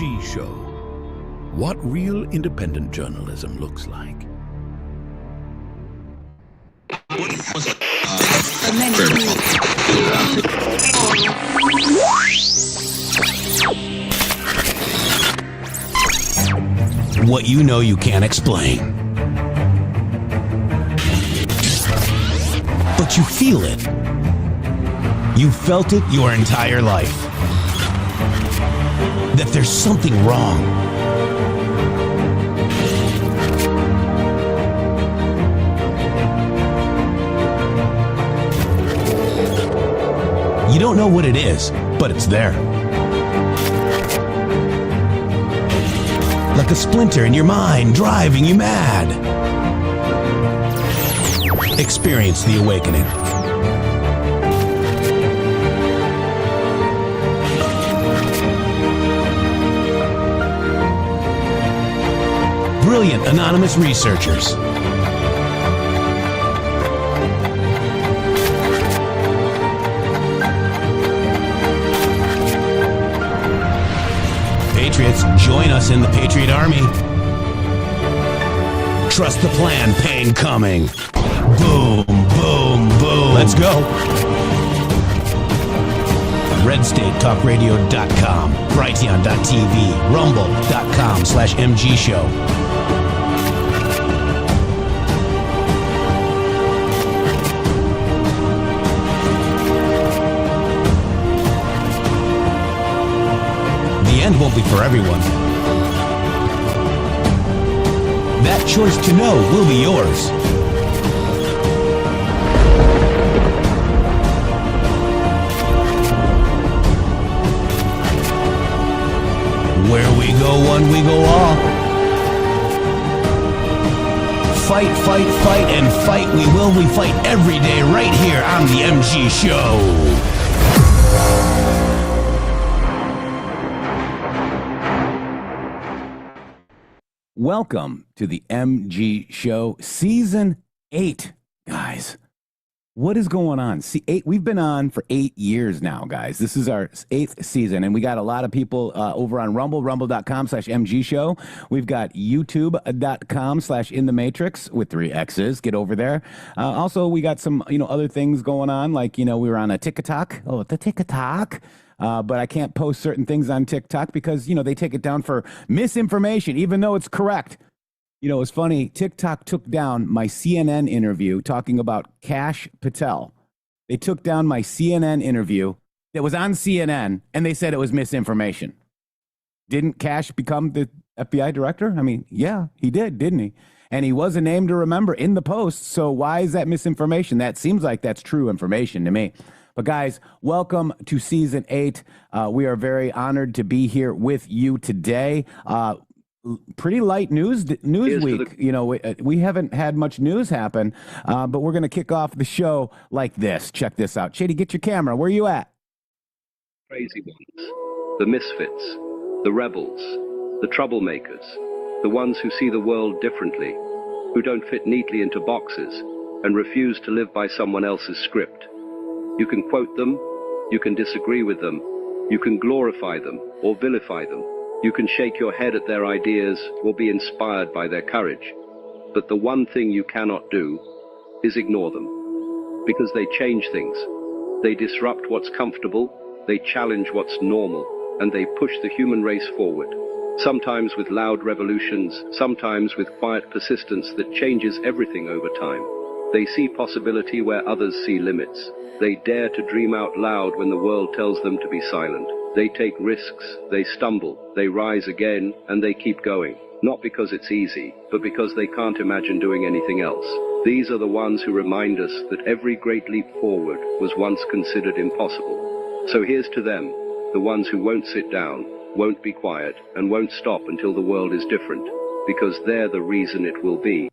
MG Show. What real independent journalism looks like. What you know you can't explain. But you feel it. You felt it your entire life. That there's something wrong. You don't know what it is, but it's there. Like a splinter in your mind, driving you mad. Experience the awakening. Brilliant anonymous researchers. Patriots, join us in the Patriot Army. Trust the plan, pain coming. Boom, boom, boom. Let's go. RedStateTalkRadio.com, Brighteon.tv, Rumble.com/MG Show. The end won't be for everyone. That choice to know will be yours. Where we go one, we go all. Fight, fight, fight, and fight we will. We fight every day right here on the MG Show. Welcome to the MG Show, Season 8, guys. What is going on? We've been on for 8 years now, guys. This is our 8th season, and we got a lot of people over on Rumble, rumble.com/MG Show. We've got youtube.com/InTheMatrix with 3 X's. Get over there. Also, we got some, other things going on, like, we were on a TikTok. Oh, the TikTok. But I can't post certain things on TikTok because, they take it down for misinformation, even though it's correct. It's funny. TikTok took down my CNN interview talking about Kash Patel. They took down my CNN interview that was on CNN, and they said it was misinformation. Didn't Kash become the FBI director? I mean, yeah, he did, didn't he? And he was a name to remember in the post. So why is that misinformation? That seems like that's true information to me. But guys, welcome to Season 8. We are very honored to be here with you today. Pretty light news week. We haven't had much news happen, but we're going to kick off the show like this. Check this out. Shady, get your camera. Where are you at? Crazy ones. The misfits. The rebels. The troublemakers. The ones who see the world differently. Who don't fit neatly into boxes and refuse to live by someone else's script. You can quote them. You can disagree with them. You can glorify them or vilify them. You can shake your head at their ideas or be inspired by their courage. But the one thing you cannot do is ignore them. Because they change things. They disrupt what's comfortable, they challenge what's normal, and they push the human race forward. Sometimes with loud revolutions, sometimes with quiet persistence that changes everything over time. They see possibility where others see limits. They dare to dream out loud when the world tells them to be silent. They take risks, they stumble, they rise again, and they keep going. Not because it's easy, but because they can't imagine doing anything else. These are the ones who remind us that every great leap forward was once considered impossible. So here's to them, the ones who won't sit down, won't be quiet, and won't stop until the world is different, because they're the reason it will be.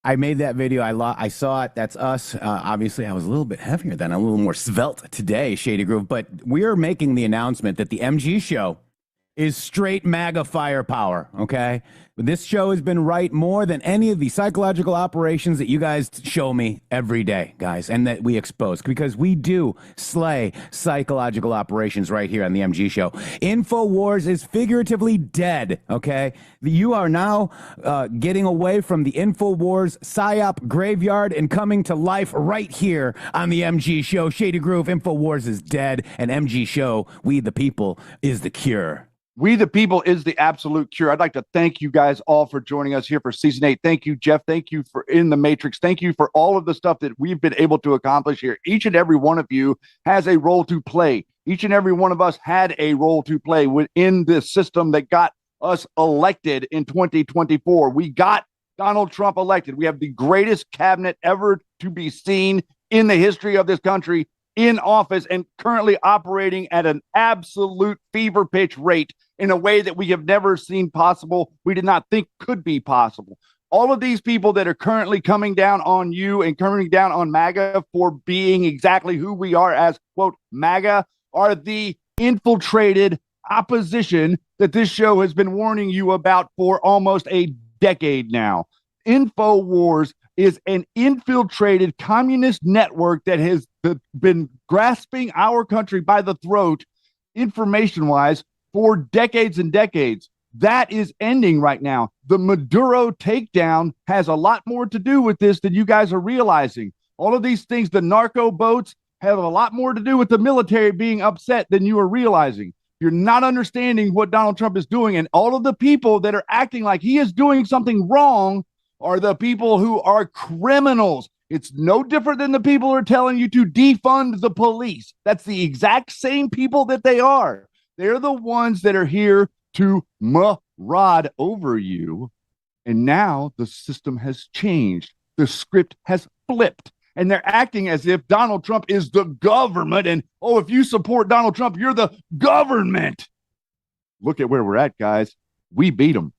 I made that video. I saw it. That's us. Obviously, I was a little bit heavier then. I'm a little more svelte today, Shady Groove. But we are making the announcement that the MG Show is straight MAGA firepower, okay? This show has been right more than any of the psychological operations that you guys show me every day, guys, and that we expose, because we do slay psychological operations right here on the MG Show. InfoWars is figuratively dead, okay? You are now getting away from the InfoWars PSYOP graveyard and coming to life right here on the MG Show. Shady Groove, InfoWars is dead, and MG Show, We the People, is the cure. We the People is the absolute cure. I'd like to thank you guys all for joining us here for season 8. Thank you, Jeff. Thank you for In the Matrix. Thank you for all of the stuff that we've been able to accomplish here. Each and every one of you has a role to play. Each and every one of us had a role to play within this system that got us elected in 2024. We got Donald Trump elected. We have the greatest cabinet ever to be seen in the history of this country in office and currently operating at an absolute fever pitch rate in a way that we have never seen possible. We did not think could be possible. All of these people that are currently coming down on you and coming down on MAGA for being exactly who we are as, quote, MAGA, are the infiltrated opposition that this show has been warning you about for almost a decade now. InfoWars is an infiltrated communist network that has been grasping our country by the throat, information-wise, for decades and decades. That is ending right now. The Maduro takedown has a lot more to do with this than you guys are realizing. All of these things, the narco boats, have a lot more to do with the military being upset than you are realizing. You're not understanding what Donald Trump is doing, and all of the people that are acting like he is doing something wrong are the people who are criminals. It's no different than the people who are telling you to defund the police. That's the exact same people that they are. They're the ones that are here to maraud over you. And now the system has changed. The script has flipped. And they're acting as if Donald Trump is the government. And, oh, if you support Donald Trump, you're the government. Look at where we're at, guys. We beat them.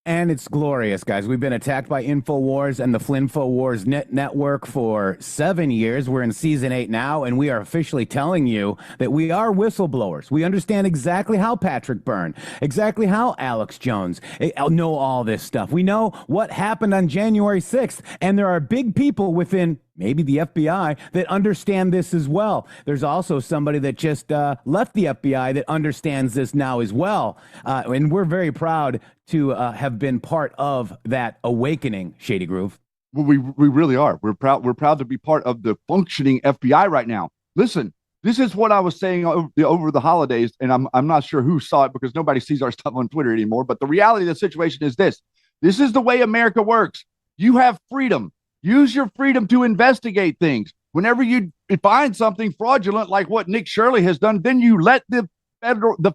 And it's glorious, guys. We've been attacked by InfoWars and the FlinFoWars network for 7 years. We're in season 8 now, and we are officially telling you that we are whistleblowers. We understand exactly how Patrick Byrne, exactly how Alex Jones know all this stuff. We know what happened on January 6th, and there are big people within maybe the FBI that understand this as well. There's also somebody that just left the FBI that understands this now as well. And we're very proud to have been part of that awakening, Shady Groove. Well, we really are. We're proud to be part of the functioning FBI right now. Listen, this is what I was saying over the holidays, and I'm not sure who saw it because nobody sees our stuff on Twitter anymore. But the reality of the situation is this. This is the way America works. You have freedom. Use your freedom to investigate things. Whenever you find something fraudulent like what Nick Shirley has done, then you let the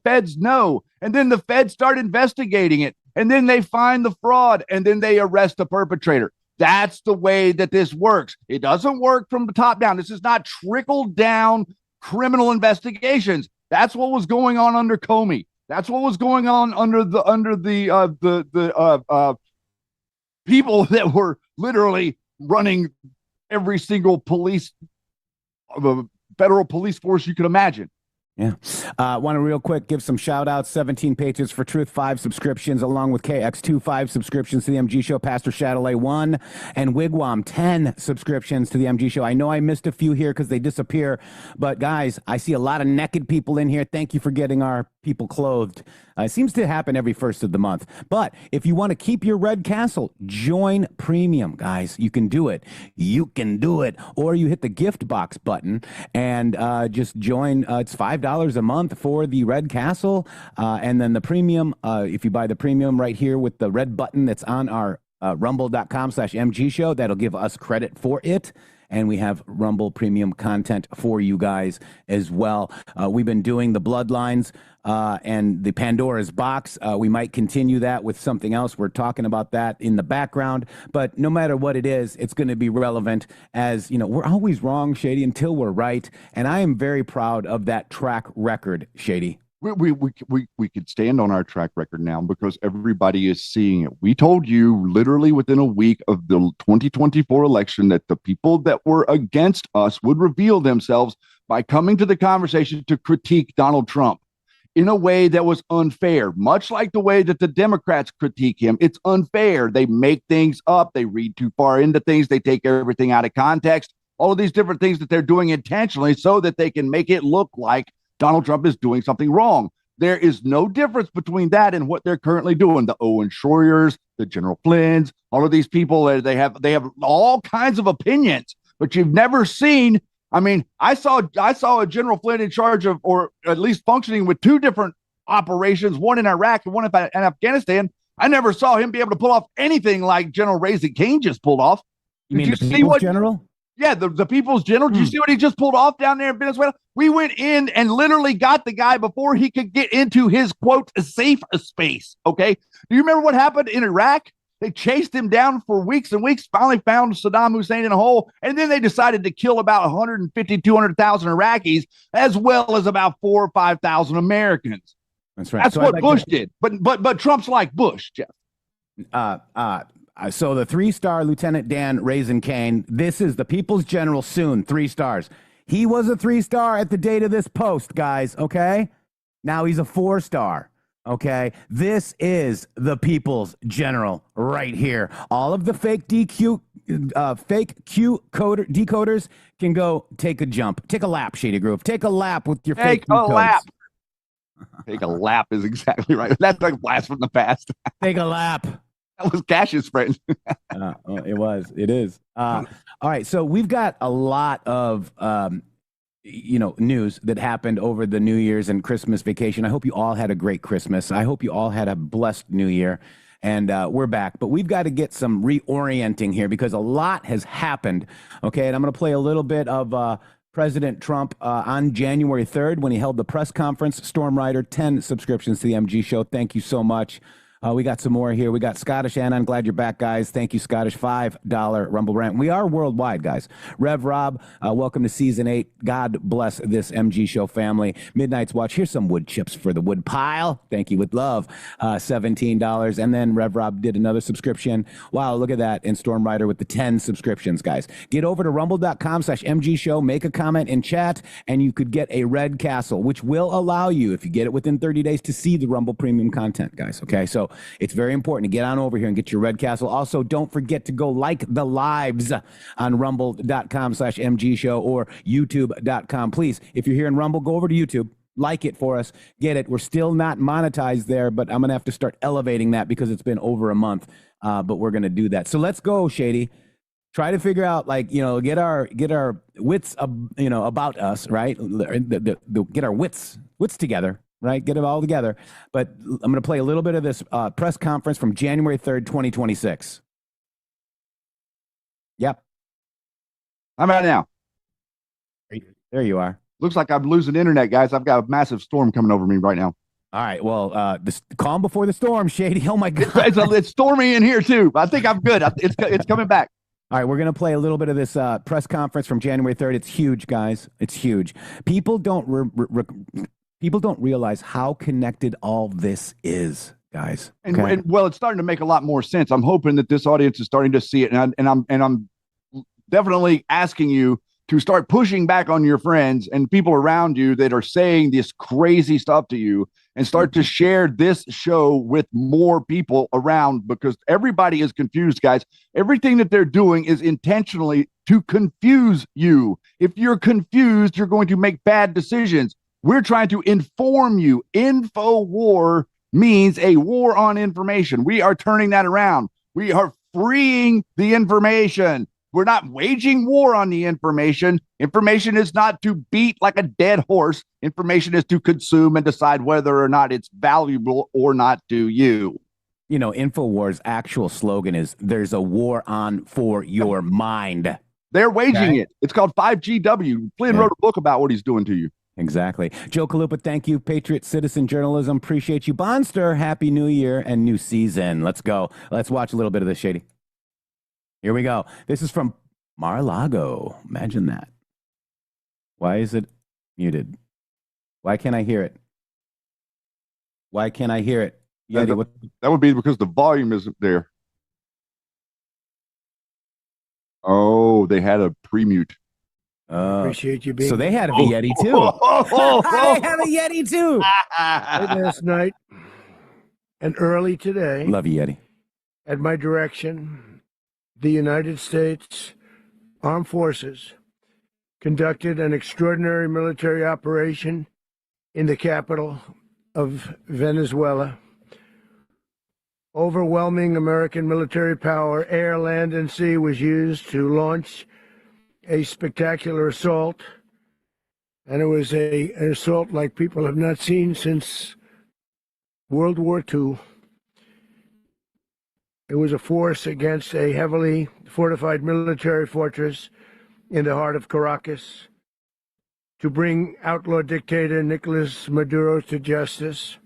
feds know. And then the feds start investigating it. And then they find the fraud. And then they arrest the perpetrator. That's the way that this works. It doesn't work from the top down. This is not trickle down criminal investigations. That's what was going on under Comey. That's what was going on under the people that were literally running every single federal police force you could imagine. Yeah. Want to real quick give some shout outs. 17 Patriots for Truth, 5 subscriptions, along with KX2, 5 subscriptions to the MG Show, Pastor Chatelet 1, and Wigwam 10 subscriptions to the MG Show. I know I missed a few here because they disappear, but guys, I see a lot of naked people in here. Thank you for getting our people clothed. It seems to happen every first of the month. But if you want to keep your red castle, join premium, guys. You can do it. You can do it. Or you hit the gift box button and just join. It's $5 a month for the red castle. And then the premium, if you buy the premium right here with the red button that's on our rumble.com/MG show, that'll give us credit for it. And we have Rumble premium content for you guys as well. We've been doing the Bloodlines and the Pandora's Box. We might continue that with something else. We're talking about that in the background. But no matter what it is, it's going to be relevant as, you know, we're always wrong, Shady, until we're right. And I am very proud of that track record, Shady. We could stand on our track record now because everybody is seeing it. We told you literally within a week of the 2024 election that the people that were against us would reveal themselves by coming to the conversation to critique Donald Trump. in a way that was unfair, much like the way that the Democrats critique him. It's unfair. They make things up. They read too far into things. They take everything out of context. All of these different things that they're doing intentionally so that they can make it look like Donald Trump is doing something wrong. There is no difference between that and what they're currently doing. The Owen Schroyers, the General Flynn's, all of these people, they have all kinds of opinions, but you've never seen. I mean, I saw a General Flynn in charge of, or at least functioning with two different operations, one in Iraq and one in Afghanistan. I never saw him be able to pull off anything like General Razin Caine just pulled off. You mean the People's General? Yeah, the People's General. Did you see what he just pulled off down there in Venezuela? We went in and literally got the guy before he could get into his, quote, safe space, okay? Do you remember what happened in Iraq? They chased him down for weeks and weeks, finally found Saddam Hussein in a hole, and then they decided to kill about 150, 200,000 Iraqis, as well as about 4,000 or 5,000 Americans. That's right. That's what Bush did. But Trump's like Bush, Jeff. So the 3-star Lieutenant Dan Razin Caine, this is the People's General soon, 3 stars. He was a 3-star at the date of this post, guys, okay? Now he's a 4-star, okay? This is the People's General right here. All of the fake Q decoders can go take a jump. Take a lap, Shady Groove. Take a lap with your fake lap. Take a lap is exactly right. That's like a blast from the past. Take a lap. That was Cash's friend. It was. It is. All right. So we've got a lot of, news that happened over the New Year's and Christmas vacation. I hope you all had a great Christmas. I hope you all had a blessed New Year. And we're back. But we've got to get some reorienting here because a lot has happened. Okay. And I'm going to play a little bit of President Trump on January 3rd when he held the press conference. Storm Rider, 10 subscriptions to the MG Show. Thank you so much. We got some more here. We got Scottish Anon. Glad you're back, guys. Thank you, Scottish. $5 Rumble Rant. We are worldwide, guys. Rev Rob, welcome to Season 8. God bless this MG Show family. Midnight's Watch. Here's some wood chips for the wood pile. Thank you with love. $17. And then Rev Rob did another subscription. Wow, look at that. And Storm Rider with the 10 subscriptions, guys. Get over to rumble.com/MG Show. Make a comment in chat, and you could get a red castle, which will allow you, if you get it within 30 days, to see the Rumble premium content, guys. Okay, so it's very important to get on over here and get your red castle. Also, don't forget to go like the lives on rumble.com/MG Show or youtube.com. Please, if you're here in Rumble, go over to YouTube. Like it for us. Get it. We're still not monetized there, but I'm going to have to start elevating that because it's been over a month. But we're going to do that. So let's go, Shady. Try to figure out, get our wits, about us, right? Get our wits together. Right? Get it all together. But I'm going to play a little bit of this press conference from January 3rd, 2026. Yep. I'm out now. There you are. Looks like I'm losing internet, guys. I've got a massive storm coming over me right now. All right. Well, this calm before the storm, Shady. Oh, my God. It's stormy in here, too. I think I'm good. It's coming back. All right, we're going to play a little bit of this press conference from January 3rd. It's huge, guys. It's huge. People don't realize how connected all this is, guys. Okay? And well, it's starting to make a lot more sense. I'm hoping that this audience is starting to see it, and I'm definitely asking you to start pushing back on your friends and people around you that are saying this crazy stuff to you, and start to share this show with more people around, because everybody is confused, guys. Everything that they're doing is intentionally to confuse you. If you're confused, you're going to make bad decisions. We're trying to inform you. Info war means a war on information. We are turning that around. We are freeing the information. We're not waging war on the information. Information is not to beat like a dead horse. Information is to consume and decide whether or not it's valuable or not to you. InfoWars' actual slogan is "There's a war on for your mind." They're waging it. It's called 5GW. Flynn wrote a book about what he's doing to you. Exactly. Joe Kalupa, thank you. Patriot Citizen Journalism, appreciate you. Bonster, Happy New Year and new season. Let's go. Let's watch a little bit of this, Shady. Here we go. This is from Mar-a-Lago. Imagine that. Why is it muted? Why can't I hear it? Why can't I hear it? Yeti, that would be because the volume isn't there. Oh, they had a pre-mute. Appreciate you being So they here. had a Yeti too. They have a Yeti too. Late last night and early today, Love you, Yeti. at my direction, the United States Armed Forces conducted an extraordinary military operation in the capital of Venezuela. Overwhelming American military power, air, land, and sea, was used to launch a spectacular assault. And it was an assault like people have not seen since World War II. It was a force against a heavily fortified military fortress in the heart of Caracas to bring outlaw dictator Nicolás Maduro to justice.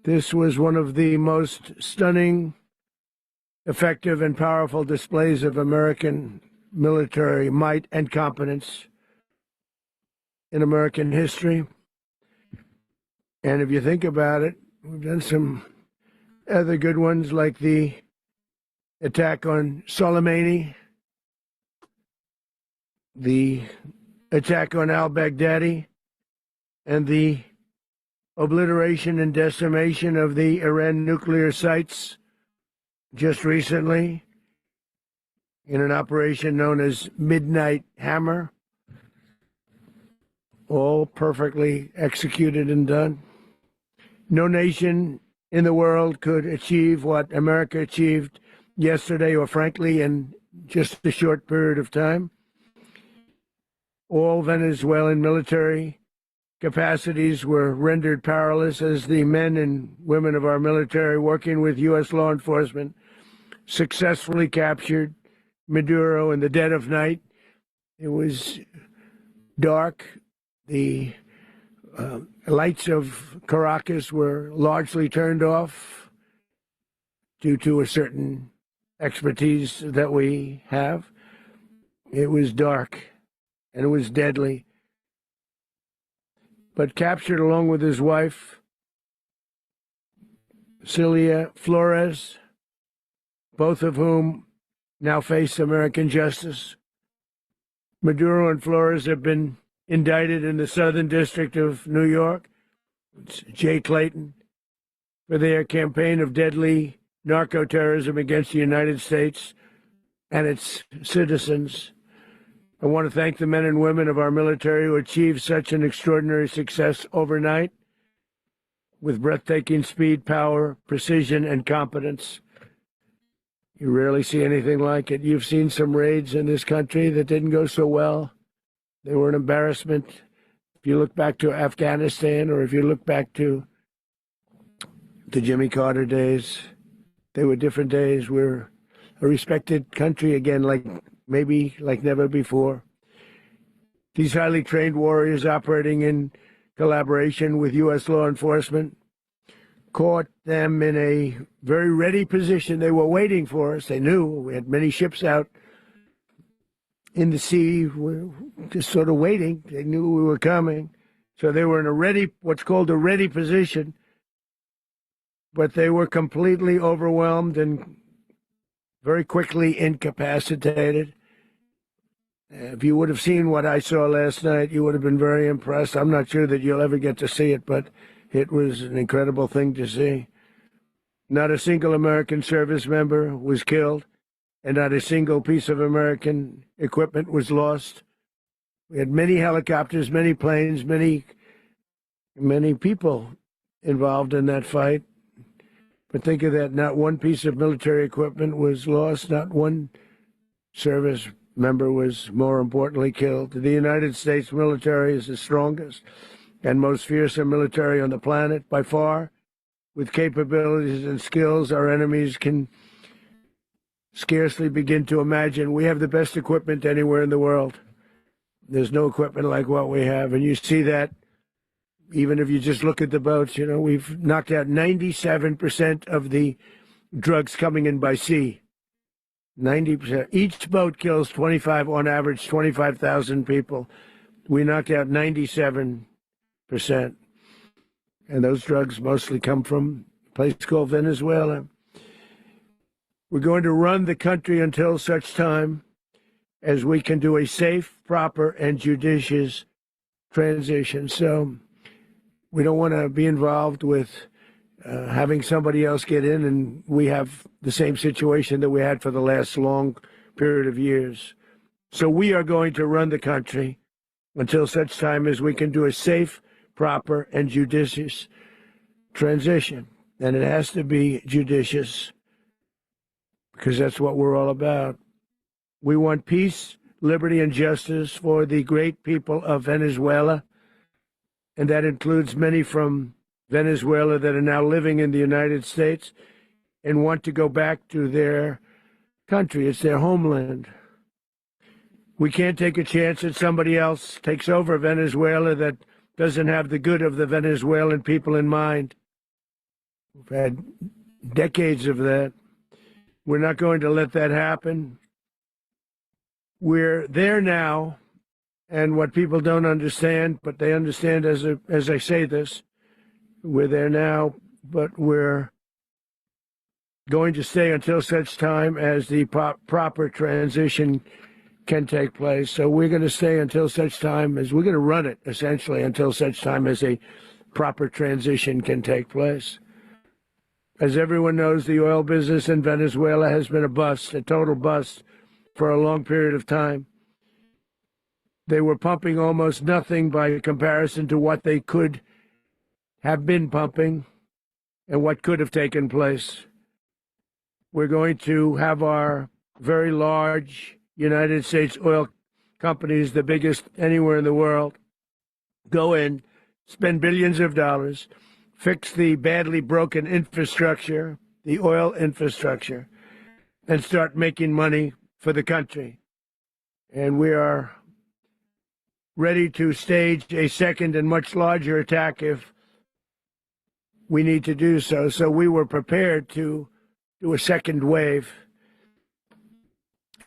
This was one of the most stunning, effective, and powerful displays of American military might and competence in American history. And if you think about it, we've done some other good ones, like the attack on Soleimani, the attack on al-Baghdadi, and the obliteration and decimation of the Iran nuclear sites just recently in an operation known as Midnight Hammer. All perfectly executed and done. No nation in the world could achieve what America achieved yesterday, or frankly, in just a short period of time. All Venezuelan military capacities were rendered powerless as the men and women of our military, working with U.S. law enforcement, successfully captured Maduro in the dead of night. It was dark. The lights of Caracas were largely turned off due to a certain expertise that we have. It was dark and it was deadly. But captured along with his wife, Celia Flores, both of whom now face American justice. Maduro and Flores have been indicted in the Southern District of New York, it's Jay Clayton, for their campaign of deadly narco-terrorism against the United States and its citizens. I want to thank the men and women of our military who achieved such an extraordinary success overnight with breathtaking speed, power, precision, and competence. You rarely see anything like it. You've seen some raids in this country that didn't go so well. They were an embarrassment. If you look back to Afghanistan, or if you look back to the Jimmy Carter days, they were different days. We're a respected country again, maybe like never before. These highly trained warriors, operating in collaboration with U.S. law enforcement, caught them in a very ready position. They were waiting for us. They knew we had many ships out in the sea, we're just sort of waiting. They knew we were coming. So they were in a ready, what's called a ready position, but they were completely overwhelmed and very quickly incapacitated. If you would have seen what I saw last night, you would have been very impressed. I'm not sure that you'll ever get to see it, but it was an incredible thing to see. Not a single American service member was killed, and not a single piece of American equipment was lost. We had many helicopters, many planes, many people involved in that fight. But think of that, not one piece of military equipment was lost, not one service member was, more importantly, killed. The United States military is the strongest and most fearsome military on the planet by far. With capabilities and skills our enemies can scarcely begin to imagine. We have the best equipment anywhere in the world. There's no equipment like what we have, and you see that even if you just look at the boats. You know, we've knocked out 97% of the drugs coming in by sea. 90%. Each boat kills 25, on average, 25,000 people. We knocked out 97%. And those drugs mostly come from a place called Venezuela. We're going to run the country until such time as we can do a safe, proper, and judicious transition. So we don't want to be involved with having somebody else get in, and we have the same situation that we had for the last long period of years. So we are going to run the country until such time as we can do a safe, proper, and judicious transition. And it has to be judicious because that's what we're all about. We want peace, liberty, and justice for the great people of Venezuela, and that includes many from Venezuela that are now living in the United States and want to go back to their country. It's their homeland. We can't take a chance that somebody else takes over Venezuela that doesn't have the good of the Venezuelan people in mind. We've had decades of that. We're not going to let that happen. We're there now, and what people don't understand, but they understand as I say this, we're there now, but we're going to stay until such time as the proper transition can take place. So we're going to stay until such time as we're going to run it, essentially, until such time as a proper transition can take place. As everyone knows, the oil business in Venezuela has been a bust, a total bust, for a long period of time. They were pumping almost nothing by comparison to what they could have been pumping and what could have taken place. We're going to have our very large United States oil companies, the biggest anywhere in the world, go in, spend billions of dollars, fix the badly broken infrastructure, the oil infrastructure, and start making money for the country. And we are ready to stage a second and much larger attack if we need to do so. So we were prepared to do a second wave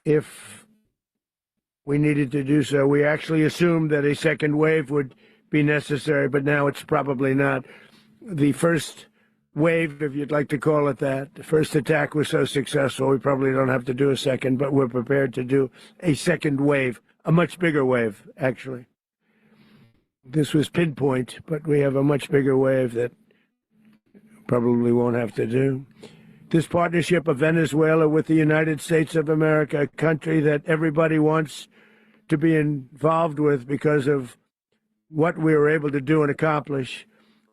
if we needed to do so. We actually assumed that a second wave would be necessary, but now it's probably not. The first wave, if you'd like to call it that, the first attack was so successful, we probably don't have to do a second, but we're prepared to do a second wave, a much bigger wave, actually. This was pinpoint, but we have a much bigger wave that probably won't have to do. This partnership of Venezuela with the United States of America, a country that everybody wants to be involved with because of what we were able to do and accomplish,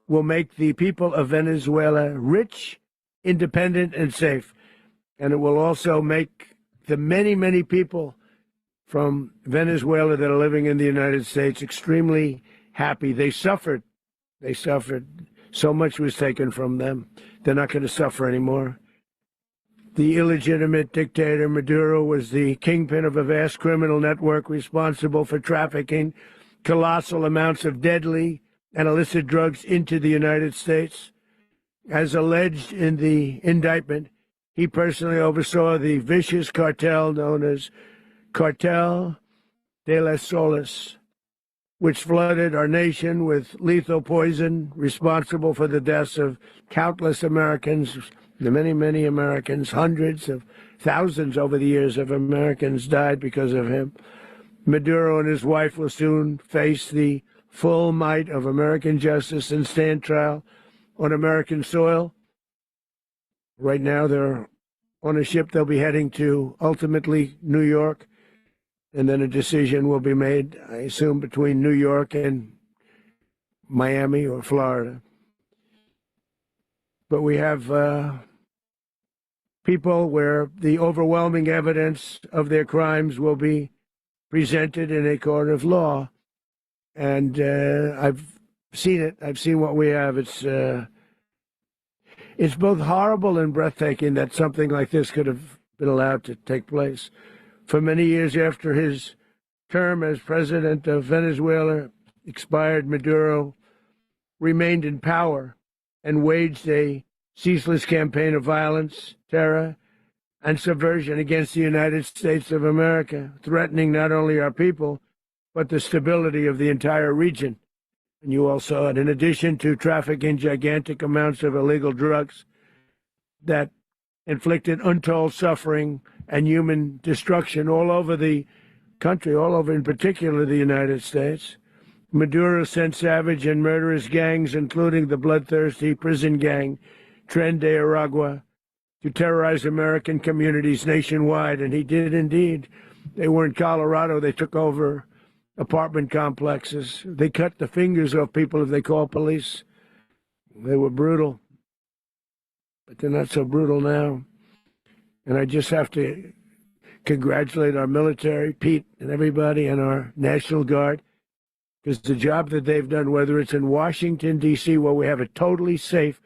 will make the people of Venezuela rich, independent, and safe. And it will also make the many, many people from Venezuela that are living in the United States extremely happy. They suffered. They suffered. So much was taken from them. They're not going to suffer anymore. The illegitimate dictator Maduro was the kingpin of a vast criminal network responsible for trafficking colossal amounts of deadly and illicit drugs into the United States. As alleged in the indictment, he personally oversaw the vicious cartel known as Cartel de las Solas, which flooded our nation with lethal poison, responsible for the deaths of countless Americans, the many, many Americans. Hundreds of thousands over the years of Americans died because of him. Maduro and his wife will soon face the full might of American justice and stand trial on American soil. Right now, they're on a ship. They'll be heading to, ultimately, New York, and then a decision will be made, I assume, between New York and Miami or Florida. But we have people where the overwhelming evidence of their crimes will be presented in a court of law. And I've seen it. I've seen what we have. It's both horrible and breathtaking that something like this could have been allowed to take place. For many years after his term as president of Venezuela expired, Maduro remained in power and waged a ceaseless campaign of violence, terror, and subversion against the United States of America, threatening not only our people, but the stability of the entire region. And you all saw it. In addition to trafficking gigantic amounts of illegal drugs that inflicted untold suffering and human destruction all over the country, all over, in particular the United States. Maduro sent savage and murderous gangs, including the bloodthirsty prison gang Tren de Aragua, to terrorize American communities nationwide, and he did indeed. They were in Colorado. They took over apartment complexes. They cut the fingers off people if they called police. They were brutal, but they're not so brutal now. And I just have to congratulate our military, Pete and everybody, and our National Guard, because the job that they've done, whether it's in Washington, D.C., where we have a totally safe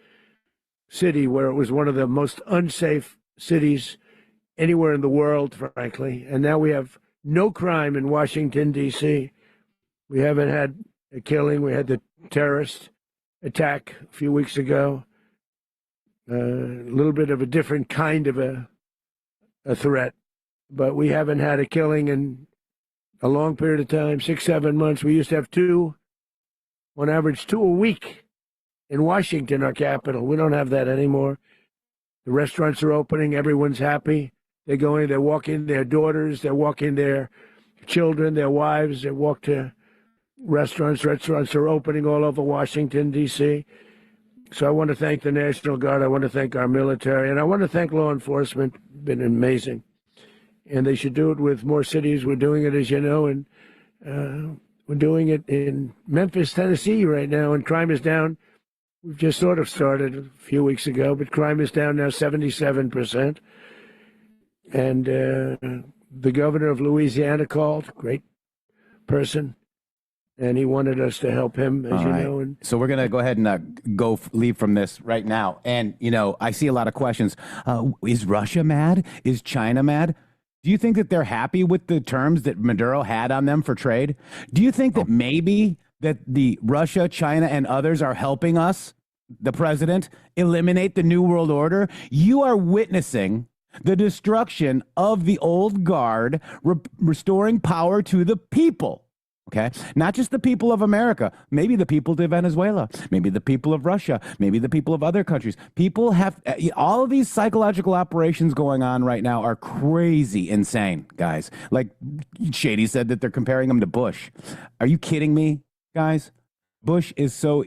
city, where it was one of the most unsafe cities anywhere in the world, frankly, and now we have no crime in Washington, D.C. We haven't had a killing. We had the terrorist attack a few weeks ago, a little bit of a different kind of a threat, but we haven't had a killing in a long period of time, 6-7 months. We used to have two, on average, 2 a week in Washington, our capital. We don't have that anymore. The restaurants are opening. Everyone's happy. They're going, they're walking their daughters, they're walking their children, their wives. They walk to restaurants. Restaurants are opening all over Washington, D.C. So I want to thank the National Guard. I want to thank our military. And I want to thank law enforcement. Been amazing. And they should do it with more cities. We're doing it, as you know, and we're doing it in Memphis, Tennessee right now, and crime is down. We've just sort of started a few weeks ago, but crime is down now 77%. And the governor of Louisiana called, great person, and he wanted us to help him, as you know. And so we're going to go ahead and leave from this right now. And, you know, I see a lot of questions. Is Russia mad? Is China mad? Do you think that they're happy with the terms that Maduro had on them for trade? Do you think that maybe that the Russia, China, and others are helping us, the president, eliminate the New World Order? You are witnessing the destruction of the old guard, restoring power to the people. Okay, not just the people of America, maybe the people of Venezuela, maybe the people of Russia, maybe the people of other countries. People have all of these psychological operations going on right now are crazy, insane, guys. Like Shady said that they're comparing them to Bush. Are you kidding me, guys? Bush is so,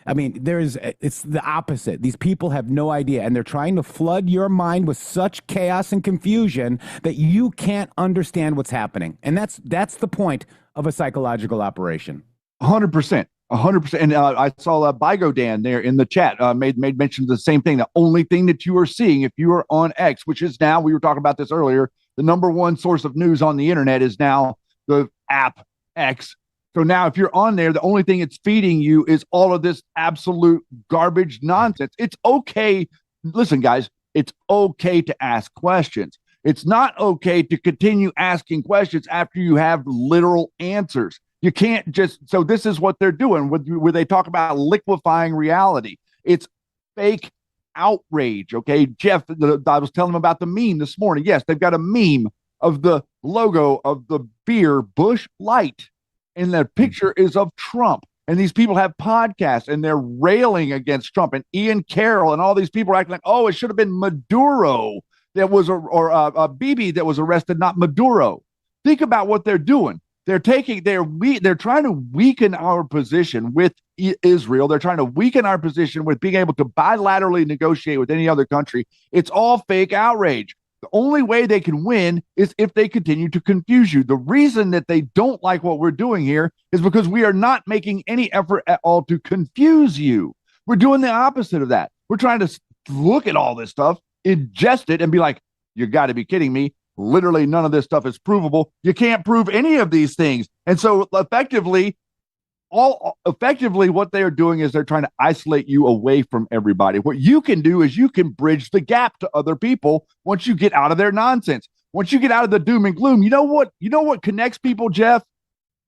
I mean, it's the opposite. These people have no idea, and they're trying to flood your mind with such chaos and confusion that you can't understand what's happening. And that's the point of a psychological operation. 100%. 100%. And I saw Bigo Dan there in the chat made mention of the same thing. The only thing that you are seeing if you are on X, which is now, we were talking about this earlier, the number one source of news on the internet is now the app X. So now if you're on there, the only thing it's feeding you is all of this absolute garbage nonsense. It's okay. Listen, guys, it's okay to ask questions. It's not okay to continue asking questions after you have literal answers. You can't just, so this is what they're doing where they talk about liquefying reality. It's fake outrage. Okay. Jeff, I was telling him about the meme this morning. Yes, they've got a meme of the logo of the beer Busch Light. And the picture is of Trump. And these people have podcasts and they're railing against Trump. And Ian Carroll and all these people are acting like, oh, it should have been Maduro that was, or Bibi that was arrested, not Maduro. Think about what they're doing. They're trying to weaken our position with Israel. They're trying to weaken our position with being able to bilaterally negotiate with any other country. It's all fake outrage. The only way they can win is if they continue to confuse you. The reason that they don't like what we're doing here is because we are not making any effort at all to confuse you. We're doing the opposite of that. We're trying to look at all this stuff, ingest it, and be like, you got to be kidding me. Literally none of this stuff is provable. You can't prove any of these things. And so effectively what they are doing is they're trying to isolate you away from everybody. What you can do is you can bridge the gap to other people once you get out of their nonsense. Once you get out of the doom and gloom, you know what connects people, Jeff?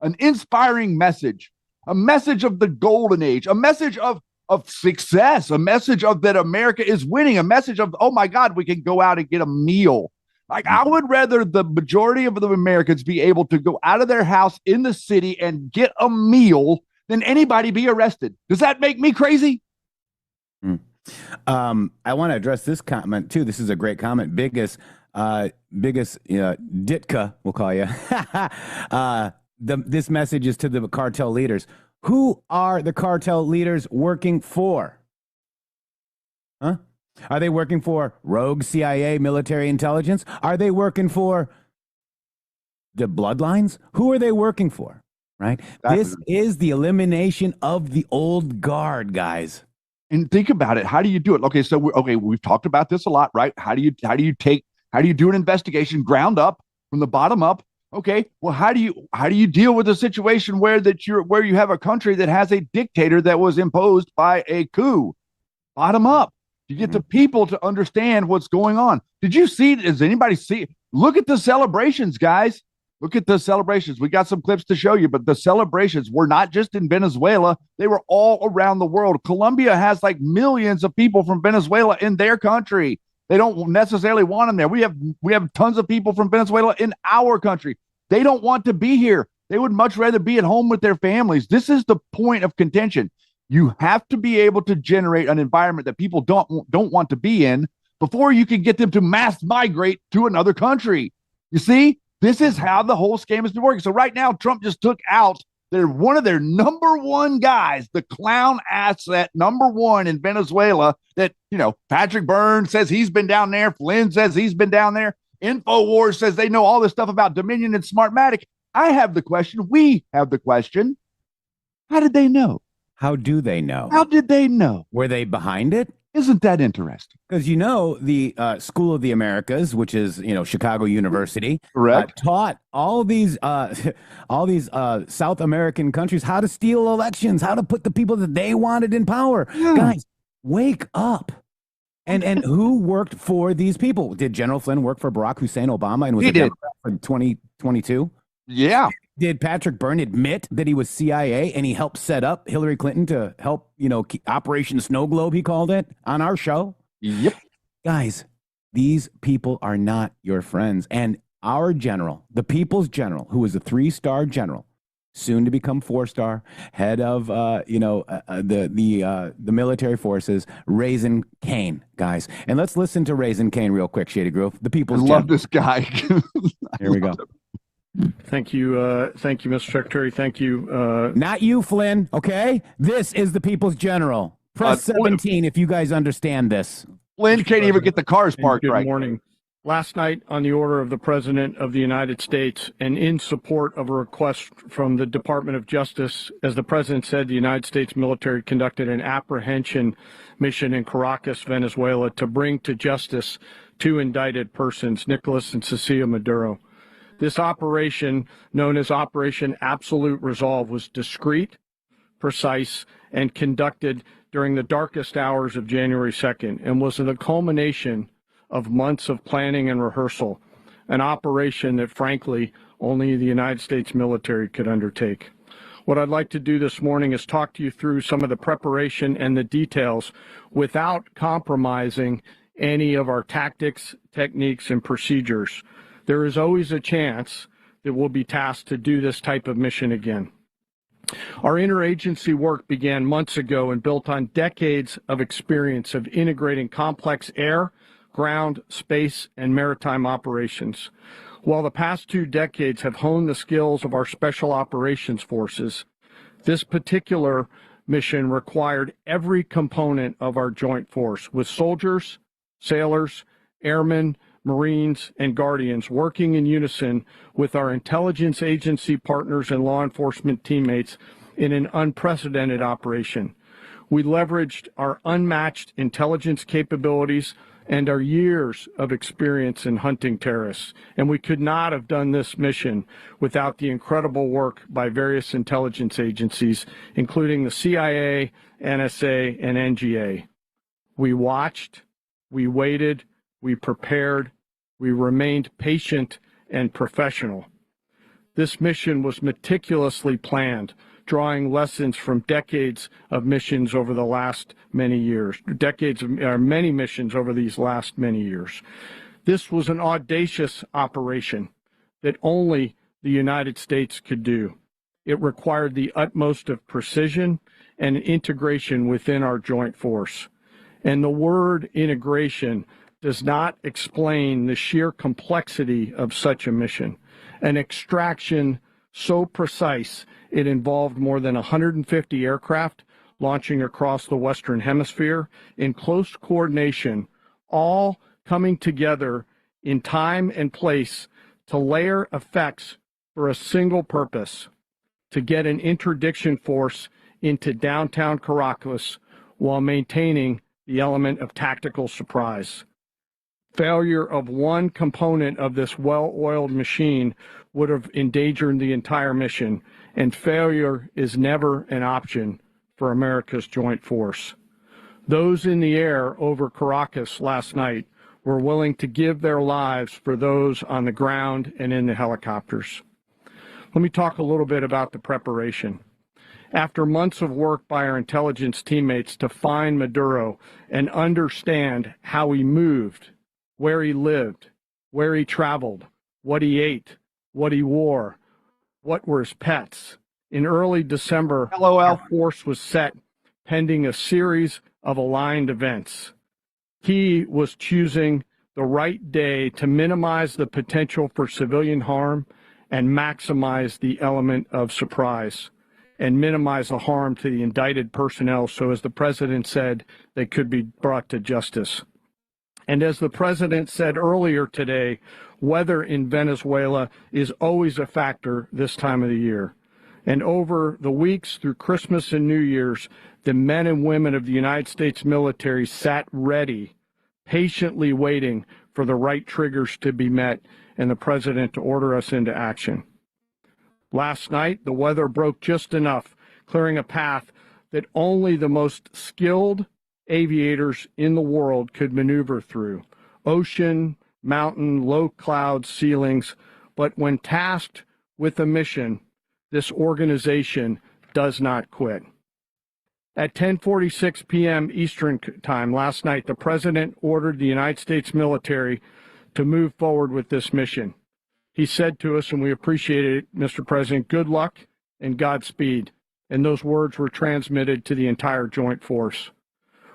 An inspiring message, a message of the golden age, a message of success, a message of that America is winning, a message of, oh my God, we can go out and get a meal. Like, I would rather the majority of the Americans be able to go out of their house in the city and get a meal than anybody be arrested. Does that make me crazy? I want to address this comment too. This is a great comment. Biggest, biggest Ditka, we'll call you. This message is to the cartel leaders. Who are the cartel leaders working for? Huh? Are they working for rogue CIA military intelligence? Are they working for the bloodlines? Who are they working for? Right? Exactly. This is the elimination of the old guard, guys. And think about it. How do you do it? Okay, so we've talked about this a lot, right? How do you do an investigation ground up from the bottom up? Okay, well, how do you deal with a situation where you have a country that has a dictator that was imposed by a coup? Bottom up. You get the people to understand what's going on. Does anybody see? Look at the celebrations, guys. Look at the celebrations. We got some clips to show you, but the celebrations were not just in Venezuela. They were all around the world. Colombia has like millions of people from Venezuela in their country. They don't necessarily want them there. We have tons of people from Venezuela in our country. They don't want to be here. They would much rather be at home with their families. This is the point of contention. You have to be able to generate an environment that people don't want to be in before you can get them to mass migrate to another country. You see, this is how the whole scam has been working. So right now, Trump just took out one of their number one guys, the clown asset number one in Venezuela. That Patrick Byrne says he's been down there. Flynn says he's been down there. InfoWars says they know all this stuff about Dominion and Smartmatic. I have the question. We have the question. How did they know? How do they know? How did they know? Were they behind it? Isn't that interesting? Because the School of the Americas, which is Chicago University, correct, taught all these South American countries how to steal elections, how to put the people that they wanted in power. Yeah. Guys, wake up! And who worked for these people? Did General Flynn work for Barack Hussein Obama and was a Democrat for 2022? Yeah. Did Patrick Byrne admit that he was CIA and he helped set up Hillary Clinton to help, Operation Snow Globe, he called it, on our show? Yep. Guys, these people are not your friends. And our general, the people's general, who was a 3-star general, soon to become 4-star, head of the military forces, Razin Caine, guys. And let's listen to Razin Caine real quick, Shady Grove. The people's general. Love this guy. Here we go. Thank you, Mr. Secretary. Thank you. Not you, Flynn, okay? This is the people's general. Press 17 if you guys understand this. Flynn can't even get the cars parked right. Good morning. Last night, on the order of the President of the United States and in support of a request from the Department of Justice, as the President said, the United States military conducted an apprehension mission in Caracas, Venezuela, to bring to justice 2 indicted persons, Nicolás and Cecilia Maduro. This operation, known as Operation Absolute Resolve, was discreet, precise, and conducted during the darkest hours of January 2nd and was the culmination of months of planning and rehearsal, an operation that, frankly, only the United States military could undertake. What I'd like to do this morning is talk to you through some of the preparation and the details without compromising any of our tactics, techniques, and procedures. There is always a chance that we'll be tasked to do this type of mission again. Our interagency work began months ago and built on decades of experience of integrating complex air, ground, space, and maritime operations. While the past 2 decades have honed the skills of our special operations forces, this particular mission required every component of our joint force, with soldiers, sailors, airmen, Marines, and Guardians working in unison with our intelligence agency partners and law enforcement teammates in an unprecedented operation. We leveraged our unmatched intelligence capabilities and our years of experience in hunting terrorists, and we could not have done this mission without the incredible work by various intelligence agencies, including the CIA, NSA, and NGA. We watched, we waited, we prepared, we remained patient and professional. This mission was meticulously planned, drawing lessons from decades of missions over the last many years, many missions over these last many years. This was an audacious operation that only the United States could do. It required the utmost of precision and integration within our joint force. And the word integration does not explain the sheer complexity of such a mission. An extraction so precise it involved more than 150 aircraft launching across the Western Hemisphere in close coordination, all coming together in time and place to layer effects for a single purpose: to get an interdiction force into downtown Caracas while maintaining the element of tactical surprise. Failure of one component of this well-oiled machine would have endangered the entire mission, and failure is never an option for America's joint force. Those in the air over Caracas last night were willing to give their lives for those on the ground and in the helicopters. Let me talk a little bit about the preparation. After months of work by our intelligence teammates to find Maduro and understand how he moved, where he lived, where he traveled, what he ate, what he wore, what were his pets, in early December, our force was set pending a series of aligned events. He was choosing the right day to minimize the potential for civilian harm and maximize the element of surprise and minimize the harm to the indicted personnel so, as the president said, they could be brought to justice. And as the president said earlier today, weather in Venezuela is always a factor this time of the year. And over the weeks through Christmas and New Year's, the men and women of the United States military sat ready, patiently waiting for the right triggers to be met and the president to order us into action. Last night, the weather broke just enough, clearing a path that only the most skilled aviators in the world could maneuver through. Ocean, mountain, low cloud ceilings, but when tasked with a mission, this organization does not quit. At 10:46 p.m. Eastern Time last night, the president ordered the United States military to move forward with this mission. He said to us, and we appreciate it, Mr. President, good luck and Godspeed. And those words were transmitted to the entire joint force.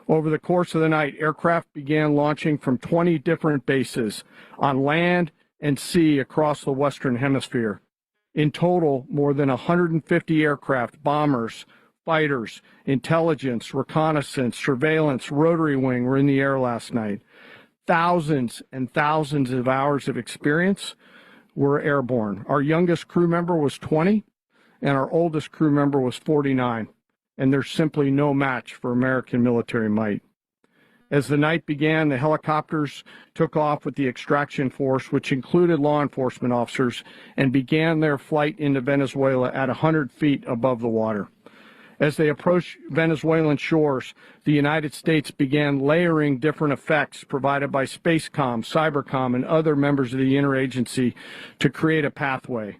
Over the course of the night, aircraft began launching from 20 different bases on land and sea across the Western Hemisphere. In total, more than 150 aircraft, bombers, fighters, intelligence, reconnaissance, surveillance, rotary wing were in the air last night. Thousands and thousands of hours of experience were airborne. Our youngest crew member was 20, and our oldest crew member was 49, and there's simply no match for American military might. As the night began, the helicopters took off with the extraction force, which included law enforcement officers, and began their flight into Venezuela at 100 feet above the water. As they approached Venezuelan shores, the United States began layering different effects provided by Spacecom, Cybercom, and other members of the interagency to create a pathway.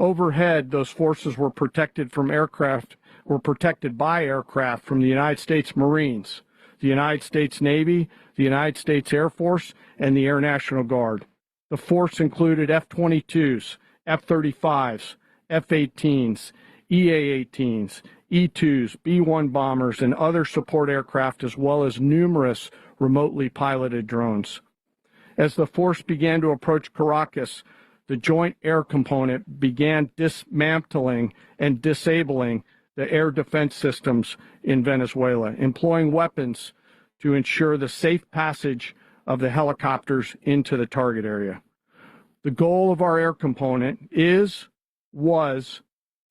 Overhead, those forces were protected by aircraft from the United States Marines, the United States Navy, the United States Air Force, and the Air National Guard. The force included F-22s, F-35s, F-18s, EA-18s, E-2s, B-1 bombers, and other support aircraft, as well as numerous remotely piloted drones. As the force began to approach Caracas, the Joint Air Component began dismantling and disabling the air defense systems in Venezuela, employing weapons to ensure the safe passage of the helicopters into the target area. The goal of our air component is, was,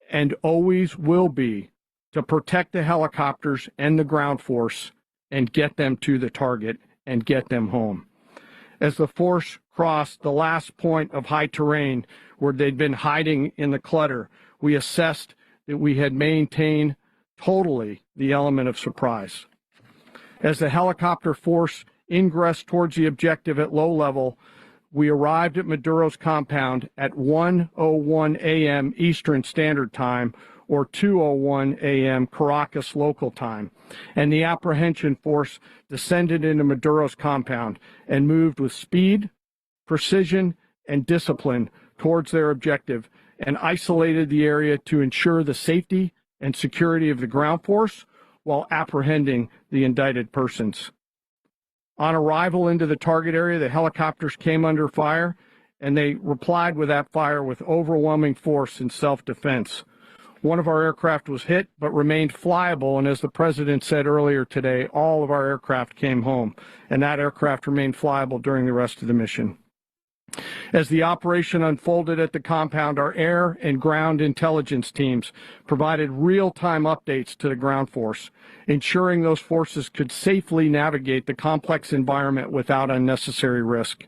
and always will be to protect the helicopters and the ground force and get them to the target and get them home. As the force crossed the last point of high terrain where they'd been hiding in the clutter, we assessed that we had maintained totally the element of surprise. As the helicopter force ingressed towards the objective at low level, we arrived at Maduro's compound at 1:01 a.m. Eastern Standard Time, or 2:01 a.m. Caracas local time, and the apprehension force descended into Maduro's compound and moved with speed, precision, and discipline towards their objective, and isolated the area to ensure the safety and security of the ground force while apprehending the indicted persons. On arrival into the target area, the helicopters came under fire, and they replied with that fire with overwhelming force in self-defense. One of our aircraft was hit, but remained flyable, and as the president said earlier today, all of our aircraft came home, and that aircraft remained flyable during the rest of the mission. As the operation unfolded at the compound, our air and ground intelligence teams provided real-time updates to the ground force, ensuring those forces could safely navigate the complex environment without unnecessary risk.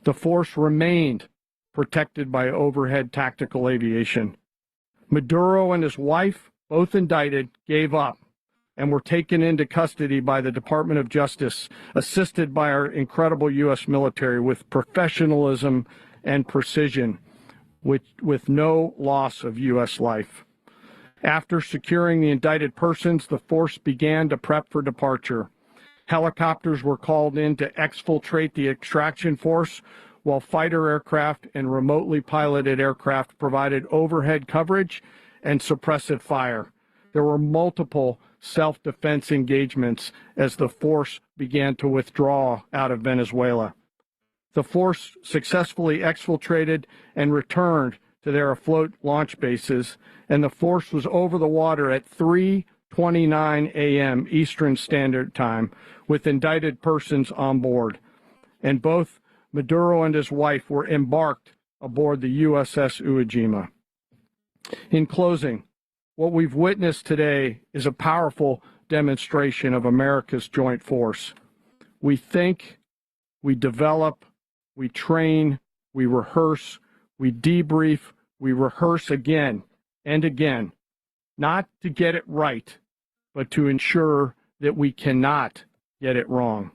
The force remained protected by overhead tactical aviation. Maduro and his wife, both indicted, gave up and were taken into custody by the Department of Justice, assisted by our incredible U.S. military with professionalism and precision, with no loss of U.S. life. After securing the indicted persons, the force began to prep for departure. Helicopters were called in to exfiltrate the extraction force, while fighter aircraft and remotely piloted aircraft provided overhead coverage and suppressive fire. There were multiple self-defense engagements as the force began to withdraw out of Venezuela. The force successfully exfiltrated and returned to their afloat launch bases, and the force was over the water at 3:29 a.m. Eastern Standard Time with indicted persons on board, and both Maduro and his wife were embarked aboard the USS Iwo Jima. In closing, what we've witnessed today is a powerful demonstration of America's joint force. We think, we develop, we train, we rehearse, we debrief, we rehearse again and again, not to get it right, but to ensure that we cannot get it wrong.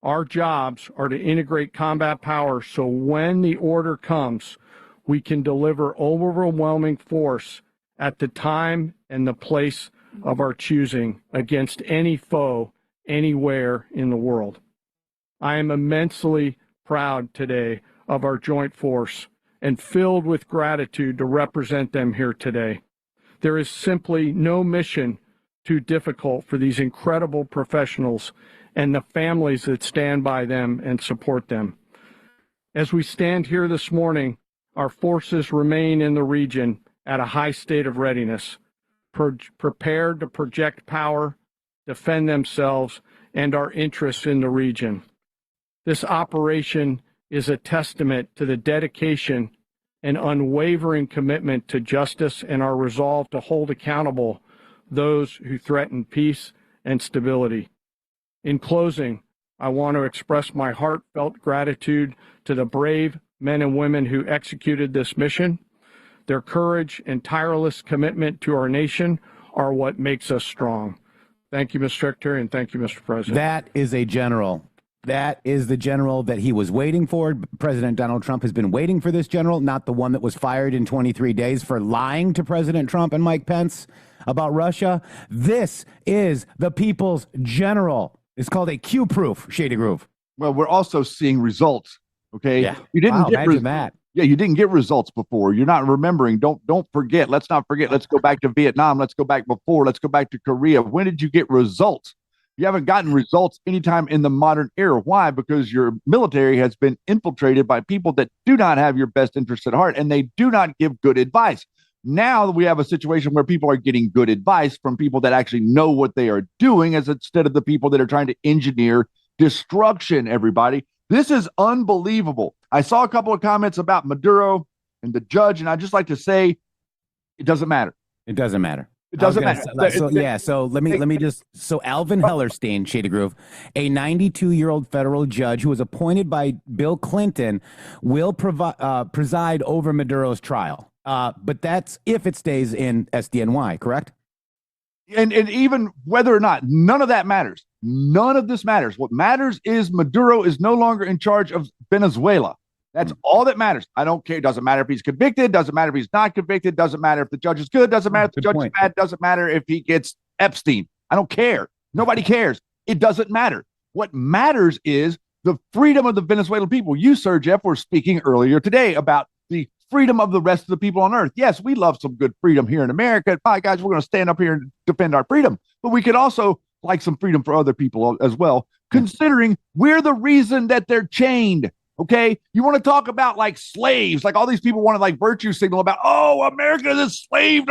Our jobs are to integrate combat power so when the order comes, we can deliver overwhelming force at the time and the place of our choosing against any foe anywhere in the world. I am immensely proud today of our joint force and filled with gratitude to represent them here today. There is simply no mission too difficult for these incredible professionals and the families that stand by them and support them. As we stand here this morning, our forces remain in the region at a high state of readiness, prepared to project power, defend themselves, and our interests in the region. This operation is a testament to the dedication and unwavering commitment to justice and our resolve to hold accountable those who threaten peace and stability. In closing, I want to express my heartfelt gratitude to the brave men and women who executed this mission. Their courage and tireless commitment to our nation are what makes us strong. Thank you, Mr. Secretary, and thank you, Mr. President. That is a general. That is the general that he was waiting for. President Donald Trump has been waiting for this general, not the one that was fired in 23 days for lying to President Trump and Mike Pence about Russia. This is the people's general. It's called a Q-proof, Shady Groove. Well, we're also seeing results. Okay. Yeah. You didn't get imagine that. Yeah, you didn't get results before. You're not remembering. Don't forget. Let's not forget. Let's go back to Vietnam. Let's go back before. Let's go back to Korea. When did you get results? You haven't gotten results anytime in the modern era. Why? Because your military has been infiltrated by people that do not have your best interest at heart, and they do not give good advice. Now we have a situation where people are getting good advice from people that actually know what they are doing, as instead of the people that are trying to engineer destruction, everybody. This is unbelievable. I saw a couple of comments about Maduro and the judge, and I'd just like to say it doesn't matter. It doesn't matter. It doesn't matter. So let me just, so Alvin Hellerstein, Shady Groove, a 92-year-old federal judge who was appointed by Bill Clinton, will preside over Maduro's trial. But that's if it stays in SDNY, correct? And even whether or not, none of that matters. None of this matters. What matters is Maduro is no longer in charge of Venezuela. That's all that matters. I don't care. It doesn't matter if he's convicted. Doesn't matter if he's not convicted. Doesn't matter if the judge is good. Doesn't matter if the judge is bad. Doesn't matter if he gets Epstein. I don't care. Nobody cares. It doesn't matter. What matters is the freedom of the Venezuelan people. You, Sir Jeff, were speaking earlier today about the freedom of the rest of the people on earth. Yes, we love some good freedom here in America. My guys, we're going to stand up here and defend our freedom. But we could also like some freedom for other people as well, considering we're the reason that they're chained. Okay, you want to talk about like slaves, like all these people want to like virtue signal about, oh, America is enslaved.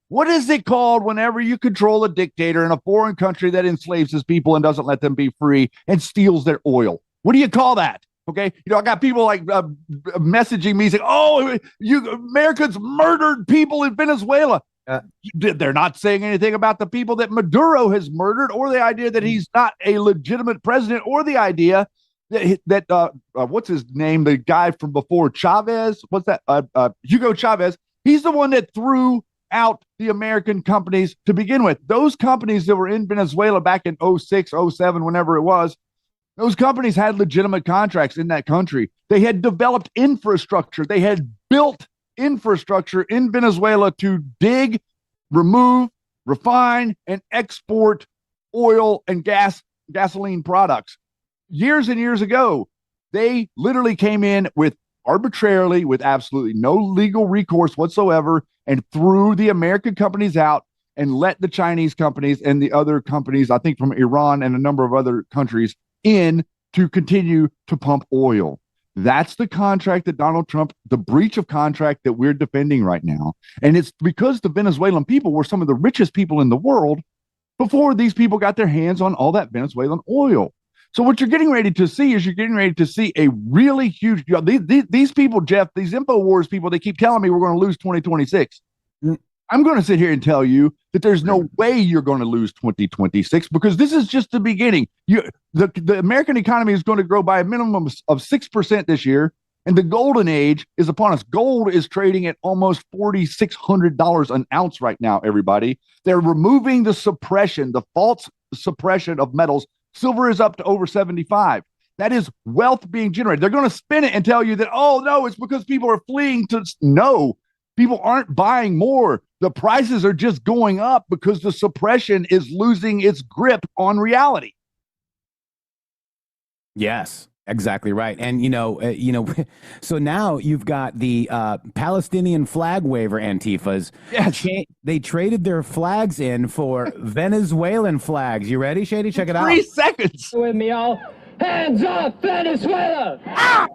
What is it called whenever you control a dictator in a foreign country that enslaves his people and doesn't let them be free and steals their oil? What do you call that? Okay, I got people like messaging me saying, oh, you Americans murdered people in Venezuela. They're not saying anything about the people that Maduro has murdered, or the idea that he's not a legitimate president, or the idea that what's his name? The guy from before Chavez, what's that? Hugo Chavez. He's the one that threw out the American companies to begin with. Those companies that were in Venezuela back in 06, 07, whenever it was, those companies had legitimate contracts in that country. They had developed infrastructure. They had built infrastructure in Venezuela to dig, remove, refine, and export oil and gasoline products. Years and years ago, they literally came in with arbitrarily, with absolutely no legal recourse whatsoever, and threw the American companies out and let the Chinese companies and the other companies, I think from Iran and a number of other countries, in to continue to pump oil. That's the contract that Donald Trump, the breach of contract that we're defending right now. And it's because the Venezuelan people were some of the richest people in the world before these people got their hands on all that Venezuelan oil. So what you're getting ready to see is a really huge, these people, Jeff, these InfoWars people, they keep telling me we're going to lose 2026. I'm going to sit here and tell you that there's no way you're going to lose 2026, because this is just the beginning. The American economy is going to grow by a minimum of 6% this year, and the golden age is upon us. Gold is trading at almost $4,600 an ounce right now, everybody. They're removing the suppression, the false suppression of metals. Silver is up to over 75. That is wealth being generated. They're going to spin it and tell you that, oh, no, it's because people are fleeing to. No, people aren't buying more. The prices are just going up because the suppression is losing its grip on reality. Yes, exactly right. And, so now you've got the Palestinian flag waiver Antifas. Yes. They traded their flags in for Venezuelan flags. You ready, Shady? Check it out. 3 seconds. With me, all. Hands up, Venezuela! Ah!